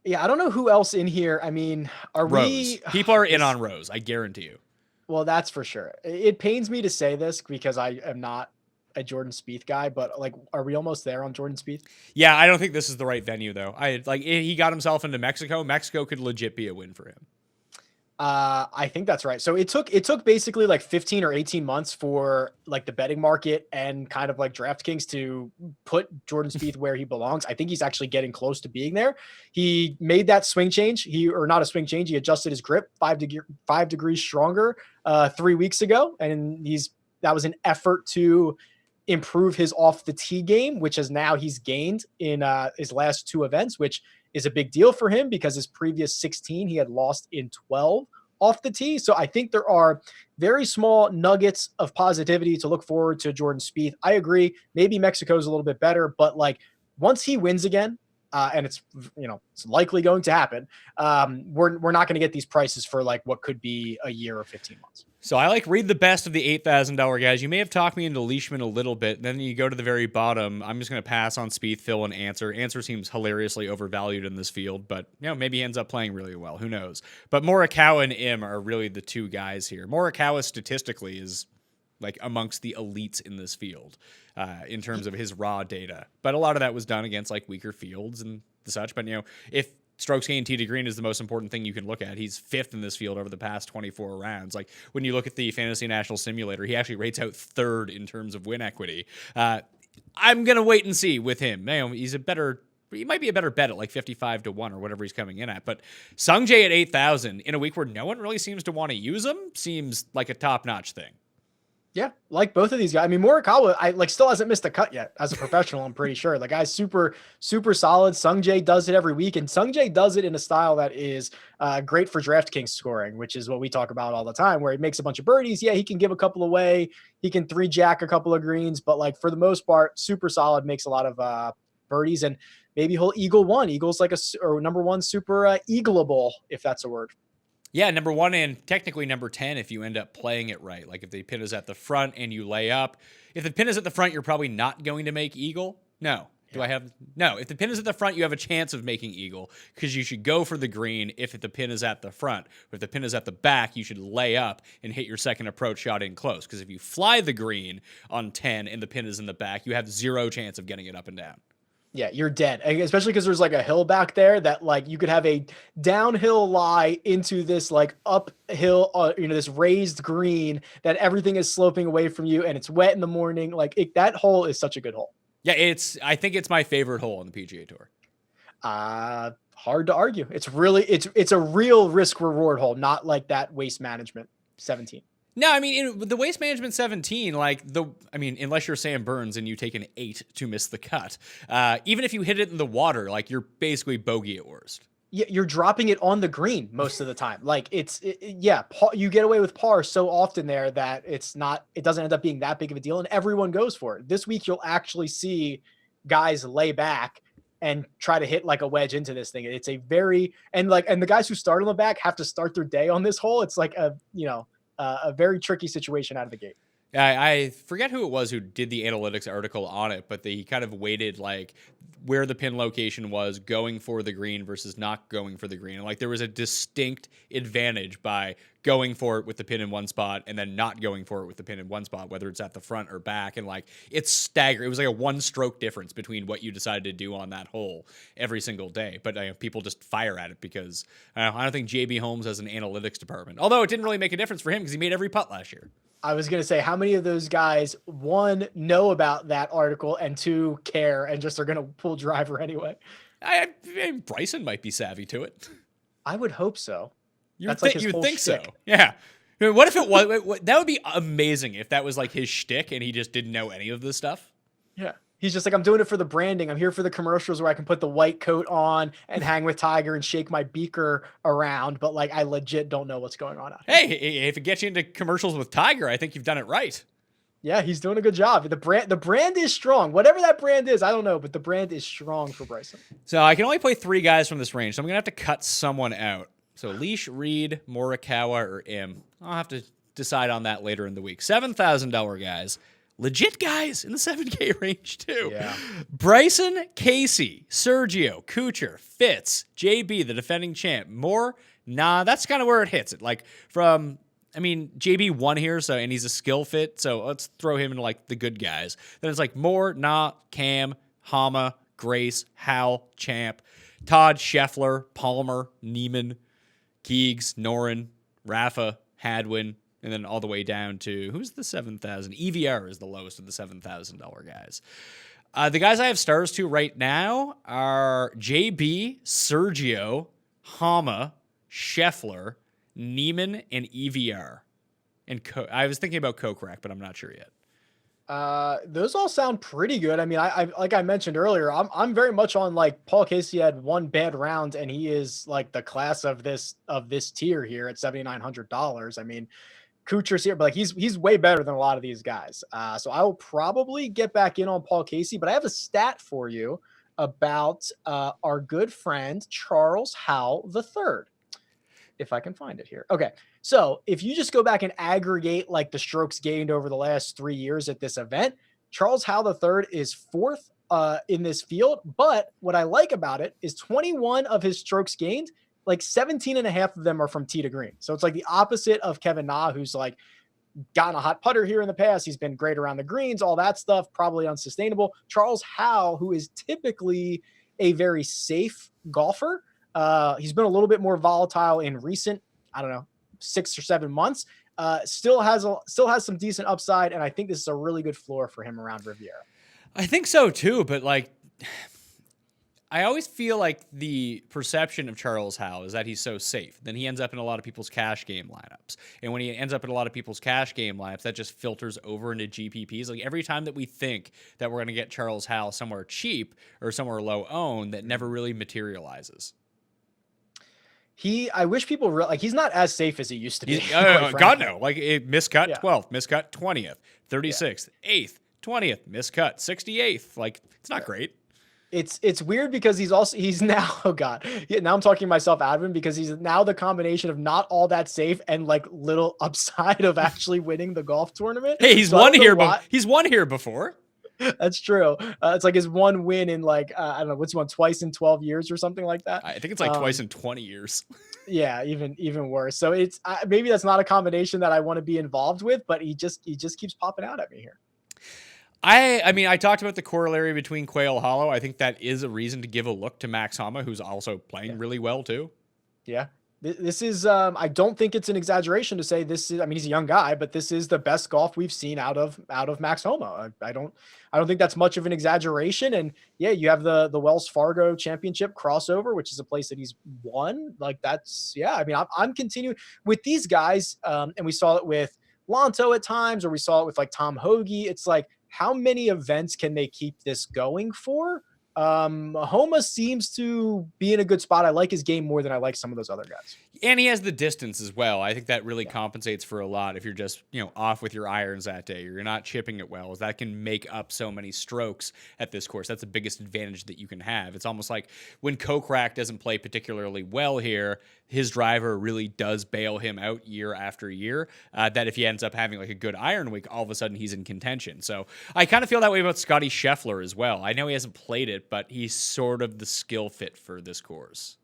Yeah, I don't know who else in here. I mean, Rose. People are in on Rose, I guarantee you. Well, that's for sure. It pains me to say this because I am not a Jordan Spieth guy, but like, are we almost there on Jordan Spieth? Yeah, I don't think this is the right venue though. He got himself into Mexico. Mexico could legit be a win for him. I think that's right. So it took basically like 15 or 18 months for like the betting market and kind of like DraftKings to put Jordan Spieth where he belongs. I think he's actually getting close to being there. He made that swing change. Or not a swing change. He adjusted his grip 5 degrees stronger 3 weeks ago. And that was an effort to improve his off the tee game, which he's gained in his last 2 events, which is a big deal for him because his previous 16, he had lost in 12 off the tee. So I think there are very small nuggets of positivity to look forward to Jordan Spieth. I agree. Maybe Mexico's a little bit better, but like once he wins again, and it's likely going to happen, we're not going to get these prices for like what could be a year or 15 months. So I read the best of the $8,000 guys. You may have talked me into Leishman a little bit. Then you go to the very bottom. I'm just going to pass on Spieth, Phil, and Answer. Answer seems hilariously overvalued in this field, but maybe he ends up playing really well. Who knows? But Morikawa and Im are really the 2 guys here. Morikawa statistically is like amongst the elites in this field in terms of his raw data. But a lot of that was done against like weaker fields and such. But if strokes gained tee to green is the most important thing you can look at, he's 5th in this field over the past 24 rounds. Like when you look at the Fantasy National Simulator, he actually rates out 3rd in terms of win equity. I'm gonna wait and see with him. He might be a better bet at like 55 to 1 or whatever he's coming in at. But Sungjae at 8,000 in a week where no one really seems to want to use him seems like a top-notch thing. Yeah, like both of these guys. I mean, Morikawa, still hasn't missed a cut yet as a professional. I'm pretty sure the guy's super, super solid. Sungjae does it every week, and Sungjae does it in a style that is great for DraftKings scoring, which is what we talk about all the time, where he makes a bunch of birdies. Yeah, he can give a couple away. He can 3-jack a couple of greens, but like for the most part, super solid, makes a lot of birdies, and maybe he'll eagle one. Eagle's like number 1 super eagleable, if that's a word. Yeah, number 1 and technically number 10 if you end up playing it right. Like if the pin is at the front and you lay up. If the pin is at the front, you're probably not going to make eagle. No. No. If the pin is at the front, you have a chance of making eagle because you should go for the green if the pin is at the front. Or if the pin is at the back, you should lay up and hit your second approach shot in close. Because if you fly the green on 10 and the pin is in the back, you have 0 chance of getting it up and down. Yeah, you're dead. Especially because there's like a hill back there that like you could have a downhill lie into this like uphill, this raised green that everything is sloping away from you and it's wet in the morning. Like that hole is such a good hole. Yeah, I think it's my favorite hole on the PGA Tour. Hard to argue. It's a real risk reward hole, not like that Waste Management 17. No, I mean, in the Waste Management 17, unless you're Sam Burns and you take an 8 to miss the cut, even if you hit it in the water, like you're basically bogey at worst. Yeah, you're dropping it on the green most of the time. Like you get away with par so often there that it doesn't end up being that big of a deal and everyone goes for it. This week, you'll actually see guys lay back and try to hit like a wedge into this thing. It's a very, and the guys who start on the back have to start their day on this hole. It's like a very tricky situation out of the gate. I forget who it was who did the analytics article on it, but he kind of weighted like where the pin location was going for the green versus not going for the green. And like there was a distinct advantage by going for it with the pin in one spot and then not going for it with the pin in one spot, whether it's at the front or back. And like it's staggering. It was like a 1 stroke difference between what you decided to do on that hole every single day. But people just fire at it because I don't think JB Holmes has an analytics department. Although it didn't really make a difference for him because he made every putt last year. I was going to say, how many of those guys, one, know about that article, and two, care and just are going to pull driver anyway? Bryson might be savvy to it. I would hope so. You would think so. Yeah. What if it was? That would be amazing if that was like his shtick and he just didn't know any of this stuff. Yeah. He's just like, I'm doing it for the branding. I'm here for the commercials where I can put the white coat on and hang with Tiger and shake my beaker around. But like, I legit don't know what's going on out here. Hey, if it gets you into commercials with Tiger, I think you've done it right. Yeah, he's doing a good job. The brand is strong. Whatever that brand is, I don't know, but the brand is strong for Bryson. So I can only play 3 guys from this range. So I'm going to have to cut someone out. So Leash, Reed, Morikawa, or Im. I'll have to decide on that later in the week. $7,000 guys. Legit guys in the 7K range too. Yeah. Bryson, Casey, Sergio, Kuchar, Fitz, JB, the defending champ. More? Nah, that's kind of where it hits it. Like JB won here, so and he's a skill fit, so let's throw him into like the good guys. Then it's like Moore, Nah, Cam, Hama, Grace, Hal, Champ, Todd, Scheffler, Palmer, Neiman, Keegs, Noren, Rafa, Hadwin, and then all the way down to, who's the 7,000? EVR is the lowest of the $7,000 guys. The guys I have stars to right now are JB, Sergio, Hama, Scheffler, Neiman, and EVR. And I was thinking about Kokrak, but I'm not sure yet. Those all sound pretty good. I mean, I like I mentioned earlier, I'm very much on like Paul Casey had one bad round and he is like the class of this tier here at $7,900. I mean, Kuchar's here, but like he's way better than a lot of these guys. So I will probably get back in on Paul Casey, but I have a stat for you about our good friend Charles Howell III, if I can find it here. Okay. So if you just go back and aggregate like the strokes gained over the last 3 years at this event, Charles Howell III is 4th in this field. But what I like about it is 21 of his strokes gained, like 17 and a half of them are from tee to green. So it's like the opposite of Kevin Na, who's like gotten a hot putter here in the past. He's been great around the greens, all that stuff, probably unsustainable. Charles Howell, who is typically a very safe golfer, he's been a little bit more volatile in recent, 6 or 7 months. Still has some decent upside, and I think this is a really good floor for him around Riviera. I think so too, but like, I always feel like the perception of Charles Howell is that he's so safe. Then he ends up in a lot of people's cash game lineups. And when he ends up in a lot of people's cash game lineups, that just filters over into GPPs. Like every time that we think that we're going to get Charles Howell somewhere cheap or somewhere low owned, that never really materializes. I wish people like he's not as safe as he used to be. God no. Like miscut 12th, miscut 20th, 36th, 8th, 20th, miscut 68th. Like it's not great. It's weird because he's now, oh God. Yeah, now I'm talking myself out of him because he's now the combination of not all that safe and like little upside of actually winning the golf tournament. Hey, he's won here before. That's true. It's like his one win in like, I don't know, what's he won twice in 12 years or something like that. I think it's like twice in 20 years. Yeah. Even worse. So it's maybe that's not a combination that I want to be involved with, but he just keeps popping out at me here. I mean, I talked about the corollary between Quail Hollow. I think that is a reason to give a look to Max Homa, who's also playing really well too. Yeah. This is, I don't think it's an exaggeration to say this is, I mean, he's a young guy, but this is the best golf we've seen out of Max Homa. I don't think that's much of an exaggeration. And yeah, you have the Wells Fargo Championship crossover, which is a place that he's won. Like that's, yeah. I mean, I'm continuing with these guys. And we saw it with Lanto at times, or we saw it with like Tom Hoagie. It's like, how many events can they keep this going for? Homa seems to be in a good spot. I like his game more than I like some of those other guys. And he has the distance as well. I think that really compensates for a lot if you're just, off with your irons that day or you're not chipping it well. That can make up so many strokes at this course. That's the biggest advantage that you can have. It's almost like when Kokrak doesn't play particularly well here, his driver really does bail him out year after year, that if he ends up having like a good iron week, all of a sudden he's in contention. So I kind of feel that way about Scotty Scheffler as well. I know he hasn't played it, but he's sort of the skill fit for this course.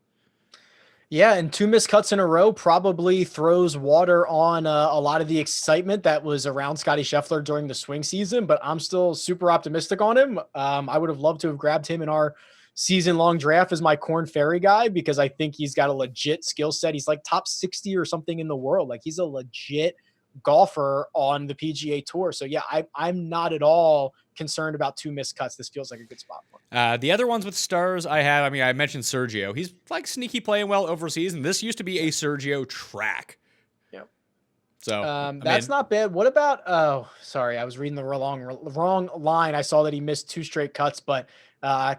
Yeah, and 2 missed cuts in a row probably throws water on a lot of the excitement that was around Scotty Scheffler during the swing season, but I'm still super optimistic on him. I would have loved to have grabbed him in our season-long draft as my Corn Ferry guy because I think he's got a legit skill set. He's like top 60 or something in the world. Like he's a legit golfer on the PGA Tour. So yeah, I'm not at all concerned about 2 missed cuts. This feels like a good spot for him. The other ones with stars I mentioned Sergio. He's like sneaky playing well overseas, and this used to be a Sergio track. Yep. So that's not bad. What about, sorry, I was reading the wrong line. I saw that he missed 2 straight cuts, but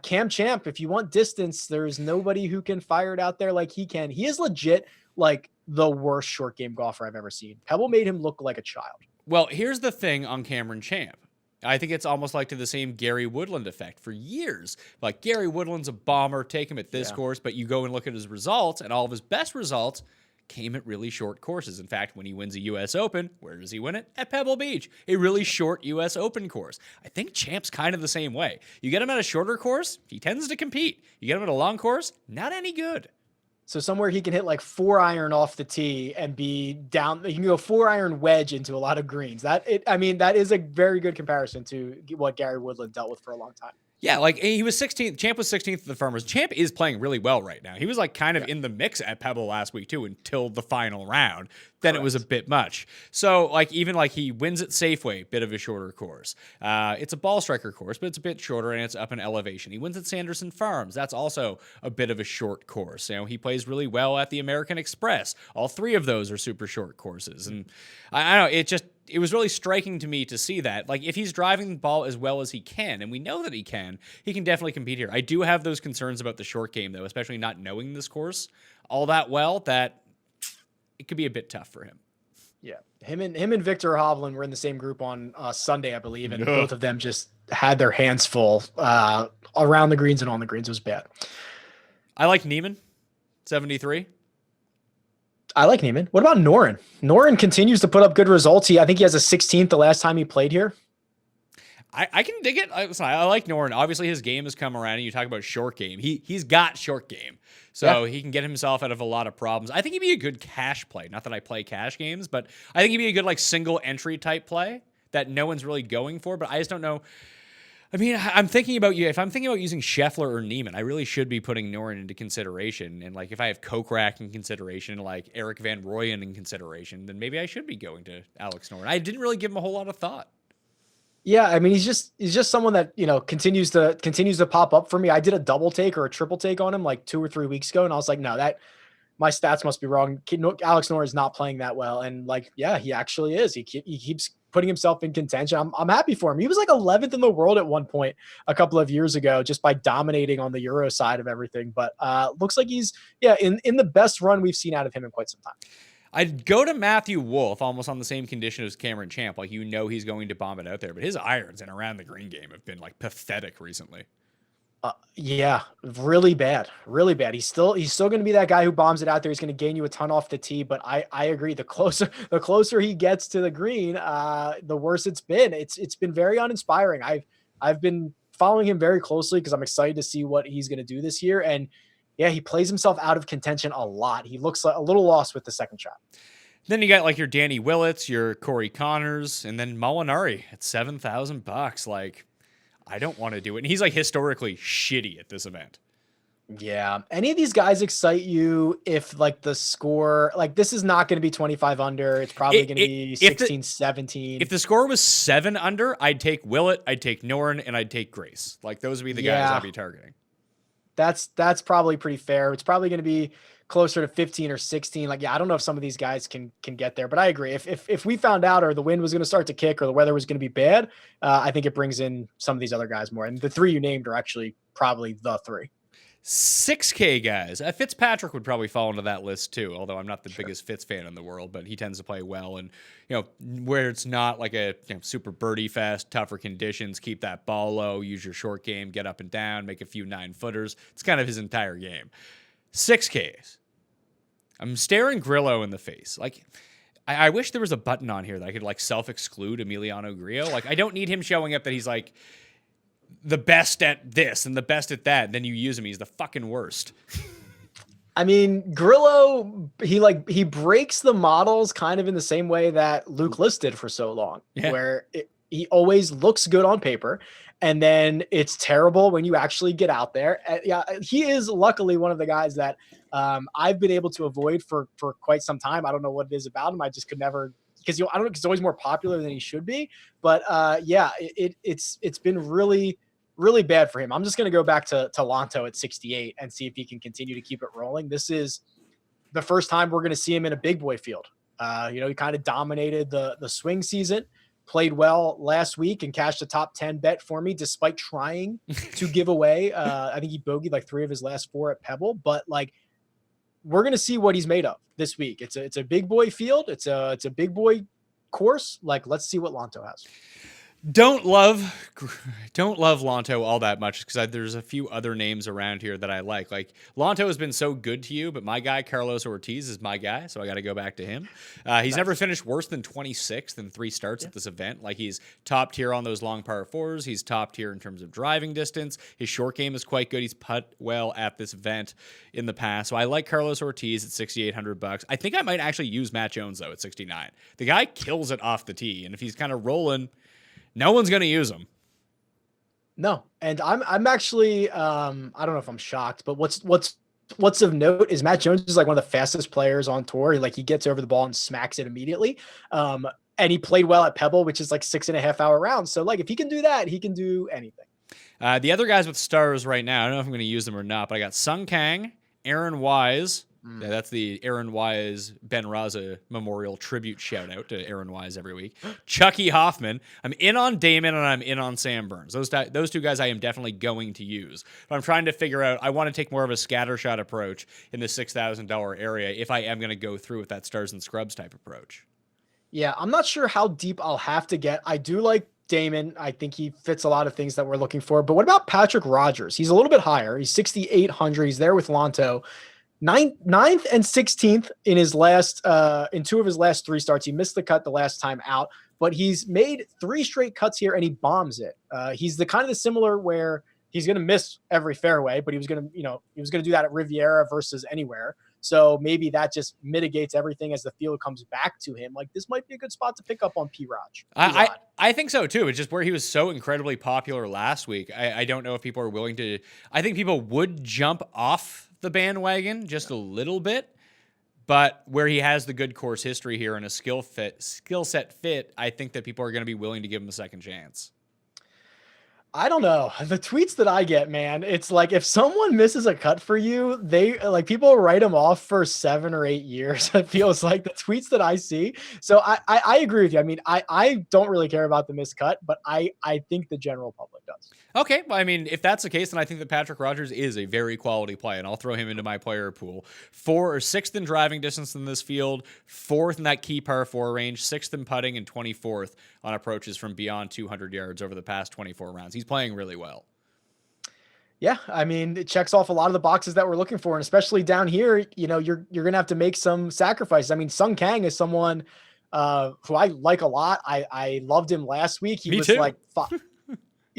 Cam Champ, if you want distance, there's nobody who can fire it out there like he can. He is legit like the worst short game golfer I've ever seen. Pebble made him look like a child. Well, here's the thing on Cameron Champ. I think it's almost like to the same Gary Woodland effect for years. Like Gary Woodland's a bomber, take him at this course, but you go and look at his results, and all of his best results came at really short courses. In fact, when he wins a U.S. Open, where does he win it? At Pebble Beach, a really short U.S. Open course. I think Champ's kind of the same way. You get him at a shorter course, he tends to compete. You get him at a long course, not any good. So somewhere he can hit like 4 iron off the tee and be down. He can go 4 iron wedge into a lot of greens. That is a very good comparison to what Gary Woodland dealt with for a long time. Yeah, like he was 16th. Champ was 16th at the Farmers. Champ is playing really well right now. He was like kind of in the mix at Pebble last week too until the final round. Then It was a bit much. So like even like he wins at Safeway, bit of a shorter course. It's a ball striker course, but it's a bit shorter and it's up in elevation. He wins at Sanderson Farms. That's also a bit of a short course. He plays really well at the American Express. All 3 of those are super short courses. And I don't know, it was really striking to me to see that. Like, if he's driving the ball as well as he can, and we know that he can definitely compete here. I do have those concerns about the short game, though, especially not knowing this course all that well, that it could be a bit tough for him. Yeah. Him and Victor Hovland were in the same group on Sunday, I believe, and both of them just had their hands full around the greens and on the greens. It was bad. I like Neiman, 73. I like Neiman. What about Noren? Noren continues to put up good results. I think he has a 16th the last time he played here. I can dig it. I like Noren. Obviously, his game has come around, and you talk about short game. He's got short game, so he can get himself out of a lot of problems. I think he'd be a good cash play. Not that I play cash games, but I think he'd be a good like single entry type play that no one's really going for. But I just don't know. I mean, I'm thinking about you. If I'm thinking about using Scheffler or Neiman, I really should be putting Noren into consideration. And like, if I have Kokrak in consideration, like Eric Van Rooyen in consideration, then maybe I should be going to Alex Noren. I didn't really give him a whole lot of thought. Yeah, I mean, he's just someone that continues to pop up for me. I did a double take or a triple take on him like 2 or 3 weeks ago, and I was like, no, that my stats must be wrong. Alex Noren is not playing that well, and like, yeah, he actually is. He keeps putting himself in contention. I'm happy for him. He was like 11th in the world at one point a couple of years ago, just by dominating on the Euro side of everything. But looks like he's in the best run we've seen out of him in quite some time. I'd go to Matthew Wolff almost on the same condition as Cameron Champ. Like, he's going to bomb it out there, but his irons and around the green game have been like pathetic recently. Yeah, really bad. He's still going to be that guy who bombs it out there. He's going to gain you a ton off the tee, but I agree. The closer he gets to the green, the worse it's been. It's been very uninspiring. I've been following him very closely because I'm excited to see what he's going to do this year. And yeah, he plays himself out of contention a lot. He looks like a little lost with the second shot. Then you got like your Danny Willits, your Corey Connors, and then Molinari at $7,000. Like, I don't want to do it. And he's like historically shitty at this event. Yeah. Any of these guys excite you if like the score, like this is not going to be 25 under. It's probably going to be 16, 17. If the score was 7 under, I'd take Willett, I'd take Noren, and I'd take Grace. Like those would be the guys I'd be targeting. That's probably pretty fair. It's probably going to be closer to 15 or 16. Like, yeah, I don't know if some of these guys can get there, but I agree. If we found out or the wind was going to start to kick or the weather was going to be bad, I think it brings in some of these other guys more. And the three you named are actually probably the three. 6K guys. Fitzpatrick would probably fall into that list too, although I'm not the biggest Fitz fan in the world, but he tends to play well. And, where it's not like a super birdie fest, tougher conditions, keep that ball low, use your short game, get up and down, make a few 9-footers. It's kind of his entire game. 6Ks. I'm staring Grillo in the face. Like, I wish there was a button on here that I could self-exclude Emiliano Grillo. Like, I don't need him showing up that he's like the best at this and the best at that. And then you use him. He's the fucking worst. I mean, Grillo, he breaks the models kind of in the same way that Luke List did for so long, where he always looks good on paper. And then it's terrible when you actually get out there. Yeah, he is luckily one of the guys that I've been able to avoid for quite some time. I don't know what it is about him. I just could never, because I don't know, he's always more popular than he should be. But it's been really, really bad for him. I'm just going to go back to Lonto at 68 and see if he can continue to keep it rolling. This is the first time we're going to see him in a big boy field. He kind of dominated the swing season, played well last week and cashed a top 10 bet for me, despite trying to give away. I think he bogeyed like 3 of his last 4 at Pebble, but we're going to see what he's made of this week. It's a big boy field. It's a big boy course. Let's see what Lonto has. Don't love Lonto all that much because there's a few other names around here that I like. Like, Lonto has been so good to you, but my guy Carlos Ortiz is my guy, so I got to go back to him. He's never finished worse than 26th in 3 starts at this event. Like, he's top tier on those long par 4s. He's top tier in terms of driving distance. His short game is quite good. He's putt well at this event in the past. So I like Carlos Ortiz at $6,800. I think I might actually use Matt Jones though at 69. The guy kills it off the tee, and if he's kind of rolling, no one's going to use him. No. And I'm actually, I don't know if I'm shocked, but what's of note is Matt Jones is like one of the fastest players on tour. He gets over the ball and smacks it immediately. And he played well at Pebble, which is like 6.5 hour rounds. So if he can do that, he can do anything. The other guys with stars right now, I don't know if I'm going to use them or not, but I got Sung Kang, Aaron Wise. Yeah, that's the Aaron Wise Ben Raza Memorial tribute shout out to Aaron Wise every week. Chucky Hoffman. I'm in on Damon and I'm in on Sam Burns. Those two guys I am definitely going to use. But I'm trying to figure out, I want to take more of a scattershot approach in the $6,000 area if I am going to go through with that stars and scrubs type approach. Yeah, I'm not sure how deep I'll have to get. I do like Damon. I think he fits a lot of things that we're looking for. But what about Patrick Rogers? He's a little bit higher. He's 6,800. He's there with Lonto. 9th and 16th in his last in 2 of his last 3 starts. He missed the cut the last time out, but he's made 3 straight cuts here and he bombs it. He's the kind of the similar where he's going to miss every fairway, but he was going to do that at Riviera versus anywhere. So maybe that just mitigates everything as the field comes back to him. This might be a good spot to pick up on P-Raj. I think so too. It's just where he was so incredibly popular last week. I don't know if people are willing to. I think people would jump off the bandwagon just a little bit, but where he has the good course history here and a skill set fit, I think that people are going to be willing to give him a second chance. I don't know. The tweets that I get, man, it's like if someone misses a cut for you, they people write them off for 7 or 8 years. It feels like the tweets that I see. So I agree with you. I mean, I don't really care about the missed cut, but I think the general public does. Okay. Well, I mean, if that's the case, then I think that Patrick Rogers is a very quality play, and I'll throw him into my player pool. 6th in driving distance in this field, 4th in that key par 4 range, 6th in putting, and 24th on approaches from beyond 200 yards over the past 24 rounds. He's playing really well. Yeah, I mean, it checks off a lot of the boxes that we're looking for, and especially down here, you're going to have to make some sacrifices. I mean, Sung Kang is someone who I like a lot. I loved him last week. He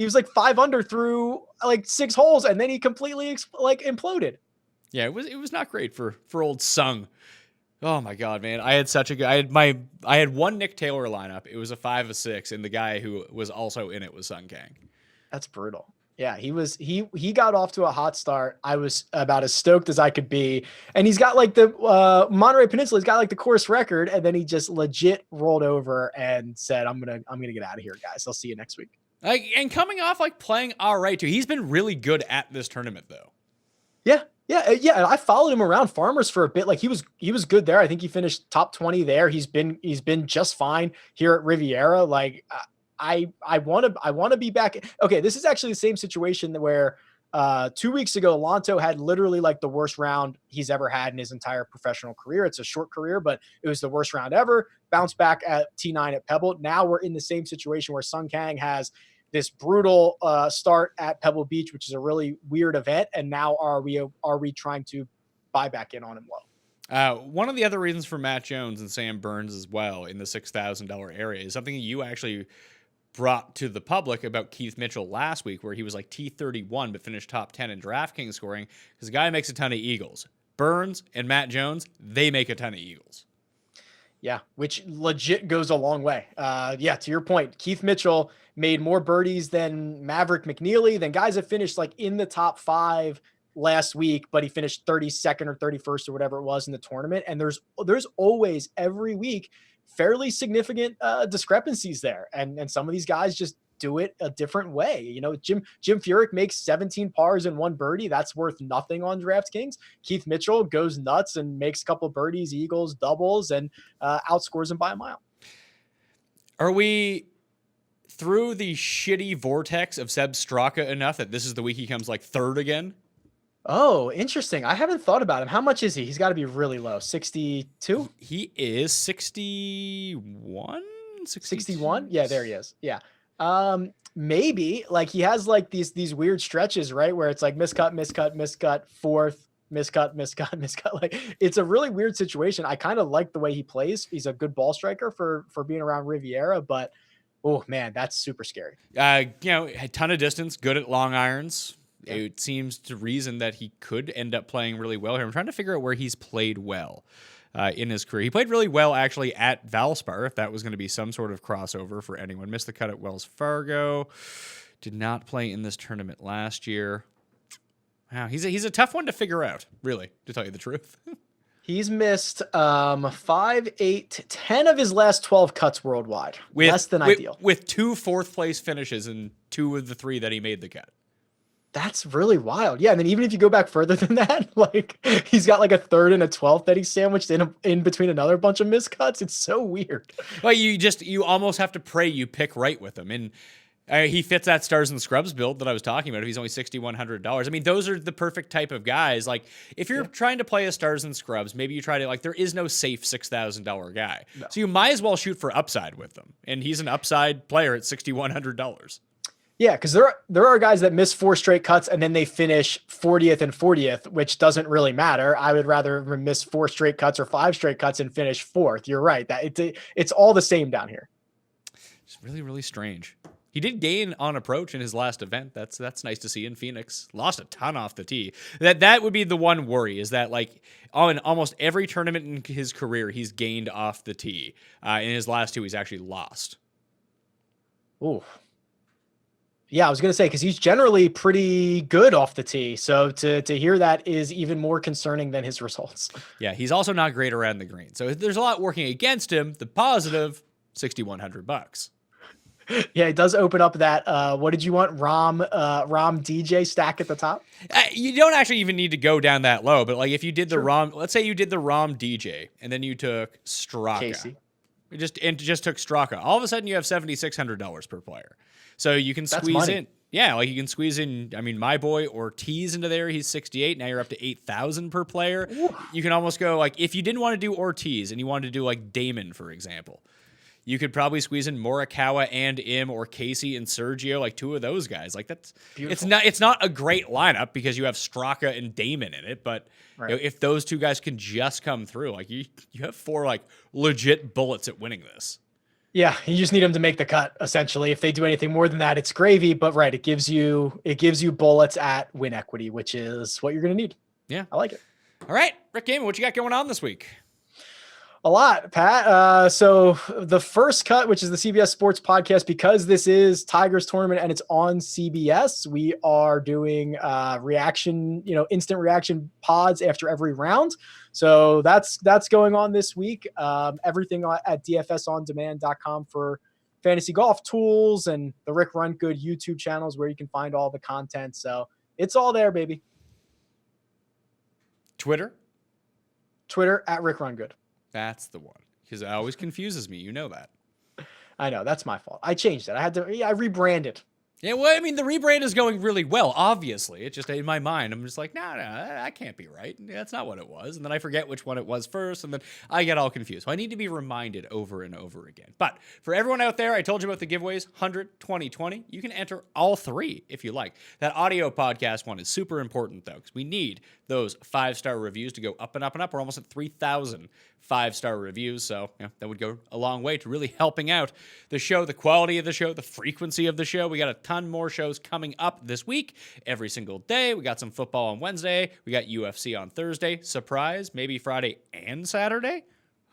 was like 5 under through 6 holes, and then he completely imploded. Yeah, it was not great for old Sung. Oh my God, man! I had one Nick Taylor lineup. It was a 5 of 6, and the guy who was also in it was Sung Kang. That's brutal. Yeah, he got off to a hot start. I was about as stoked as I could be, and he's got the Monterey Peninsula. He's got the course record, and then he just legit rolled over and said, "I'm gonna get out of here, guys. I'll see you next week." And coming off playing all right too. He's been really good at this tournament though. Yeah, Yeah. I followed him around Farmers for a bit. Like he was good there. I think he finished top 20 there. He's been just fine here at Riviera. Like I want to be back. Okay, this is actually the same situation where 2 weeks ago, Lanto had literally like the worst round he's ever had in his entire professional career. It's a short career, but it was the worst round ever. Bounced back at T9 at Pebble. Now we're in the same situation where Sung Kang has this brutal start at Pebble Beach, which is a really weird event. And now are we trying to buy back in on him low? One of the other reasons for Matt Jones and Sam Burns as well in the $6,000 area is something you actually brought to the public about Keith Mitchell last week, where he was like T31 but finished top 10 in DraftKings scoring because the guy makes a ton of eagles. Burns and Matt Jones, they make a ton of eagles. Yeah, which legit goes a long way. To your point, Keith Mitchell made more birdies than Maverick McNeely, than guys that finished like in the top 5 last week, but he finished 32nd or 31st or whatever it was in the tournament. And there's always every week fairly significant discrepancies there. And some of these guys just do it a different way. You know, Jim Furyk makes 17 pars and 1 birdie. That's worth nothing on DraftKings. Keith Mitchell goes nuts and makes a couple of birdies, eagles, doubles, and outscores him by a mile. Are we through the shitty vortex of Seb Straka enough that this is the week he comes like third again? Oh, interesting. I haven't thought about him. How much is he? He's got to be really low. 62? He is 61? 61? Yeah, there he is. Yeah. Maybe like he has like these weird stretches, right? Where it's like miscut, fourth, miscut. Like it's a really weird situation. I kind of like the way he plays. He's a good ball striker for being around Riviera, but oh man, that's super scary. A ton of distance, good at long irons. Yeah. It seems to reason that he could end up playing really well here. I'm trying to figure out where he's played well in his career. He played really well actually at Valspar, if that was going to be some sort of crossover for anyone. Missed the cut at Wells Fargo. Did not play in this tournament last year. Wow, he's a tough one to figure out, really, to tell you the truth. He's missed 5, 8, 10 of his last 12 cuts worldwide. Less than ideal. With 2 fourth-place finishes and 2 of the 3 that he made the cut. That's really wild. Yeah, and then even if you go back further than that, like he's got like a 3rd and a 12th that he sandwiched in between another bunch of miscuts. It's so weird. Well, you almost have to pray you pick right with him. And he fits that Stars and Scrubs build that I was talking about. If he's only $6,100, I mean, those are the perfect type of guys. Like if you're trying to play a Stars and Scrubs, maybe you try to there is no safe $6,000 guy. No. So you might as well shoot for upside with them. And he's an upside player at $6,100. Yeah, because there are guys that miss 4 straight cuts and then they finish 40th and 40th, which doesn't really matter. I would rather miss 4 straight cuts or 5 straight cuts and finish 4th. You're right. That it's all the same down here. It's really, really strange. He did gain on approach in his last event. That's nice to see in Phoenix. Lost a ton off the tee. That would be the one worry, is that like in almost every tournament in his career, he's gained off the tee. In his last 2, he's actually lost. Ooh. Yeah, I was going to say, because he's generally pretty good off the tee. So to hear that is even more concerning than his results. Yeah, he's also not great around the green. So there's a lot working against him. The positive, $6,100. Yeah, it does open up that, what did you want? Rom DJ stack at the top? You don't actually even need to go down that low. But like if you did the Rom, let's say you did the Rom DJ and then you took Straka. Casey. Just took Straka. All of a sudden you have $7,600 per player. So you can squeeze in. Yeah, like you can squeeze in, I mean, my boy Ortiz into there. He's 68. Now you're up to 8,000 per player. Ooh. You can almost go like, if you didn't want to do Ortiz and you wanted to do like Damon, for example, you could probably squeeze in Morikawa and Im or Casey and Sergio, like 2 of those guys. Like that's beautiful. It's not a great lineup because you have Straka and Damon in it, but right. If those 2 guys can just come through, like you have 4 like legit bullets at winning this. Yeah, you just need them to make the cut. Essentially, if they do anything more than that, it's gravy. But right, it gives you bullets at win equity, which is what you're going to need. Yeah, I like it. All right, Rick Gehman, what you got going on this week? A lot, Pat. So the first cut, which is the CBS Sports Podcast, because this is Tigers tournament and it's on CBS, we are doing instant reaction pods after every round. So that's going on this week. Everything at dfsondemand.com for fantasy golf tools and the Rick Run Good YouTube channels where you can find all the content. So it's all there, baby. Twitter? Twitter at Rick Run Good. That's the one. Because it always confuses me. You know that. I know, that's my fault. I changed it. I rebranded. Yeah, well, I mean, the rebrand is going really well, obviously. It's just in my mind, I'm just like, no, that can't be right. That's not what it was. And then I forget which one it was first, and then I get all confused. So I need to be reminded over and over again. But for everyone out there, I told you about the giveaways, 100, 20, 20. You can enter all three if you like. That audio podcast one is super important, though, because we need those 5-star reviews to go up and up and up. We're almost at 3,000 5-star reviews, so that would go a long way to really helping out the show, the quality of the show, the frequency of the show. We got a ton more shows coming up this week, every single day. We got some football on Wednesday. We got UFC on Thursday. Surprise, maybe Friday and Saturday.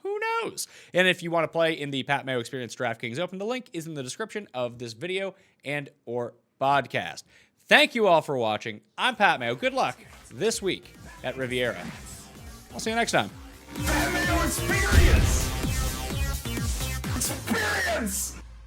Who knows? And if you want to play in the Pat Mayo Experience DraftKings Open, the link is in the description of this video and or podcast. Thank you all for watching. I'm Pat Mayo. Good luck this week at Riviera. I'll see you next time. Pat Mayo Experience! Experience!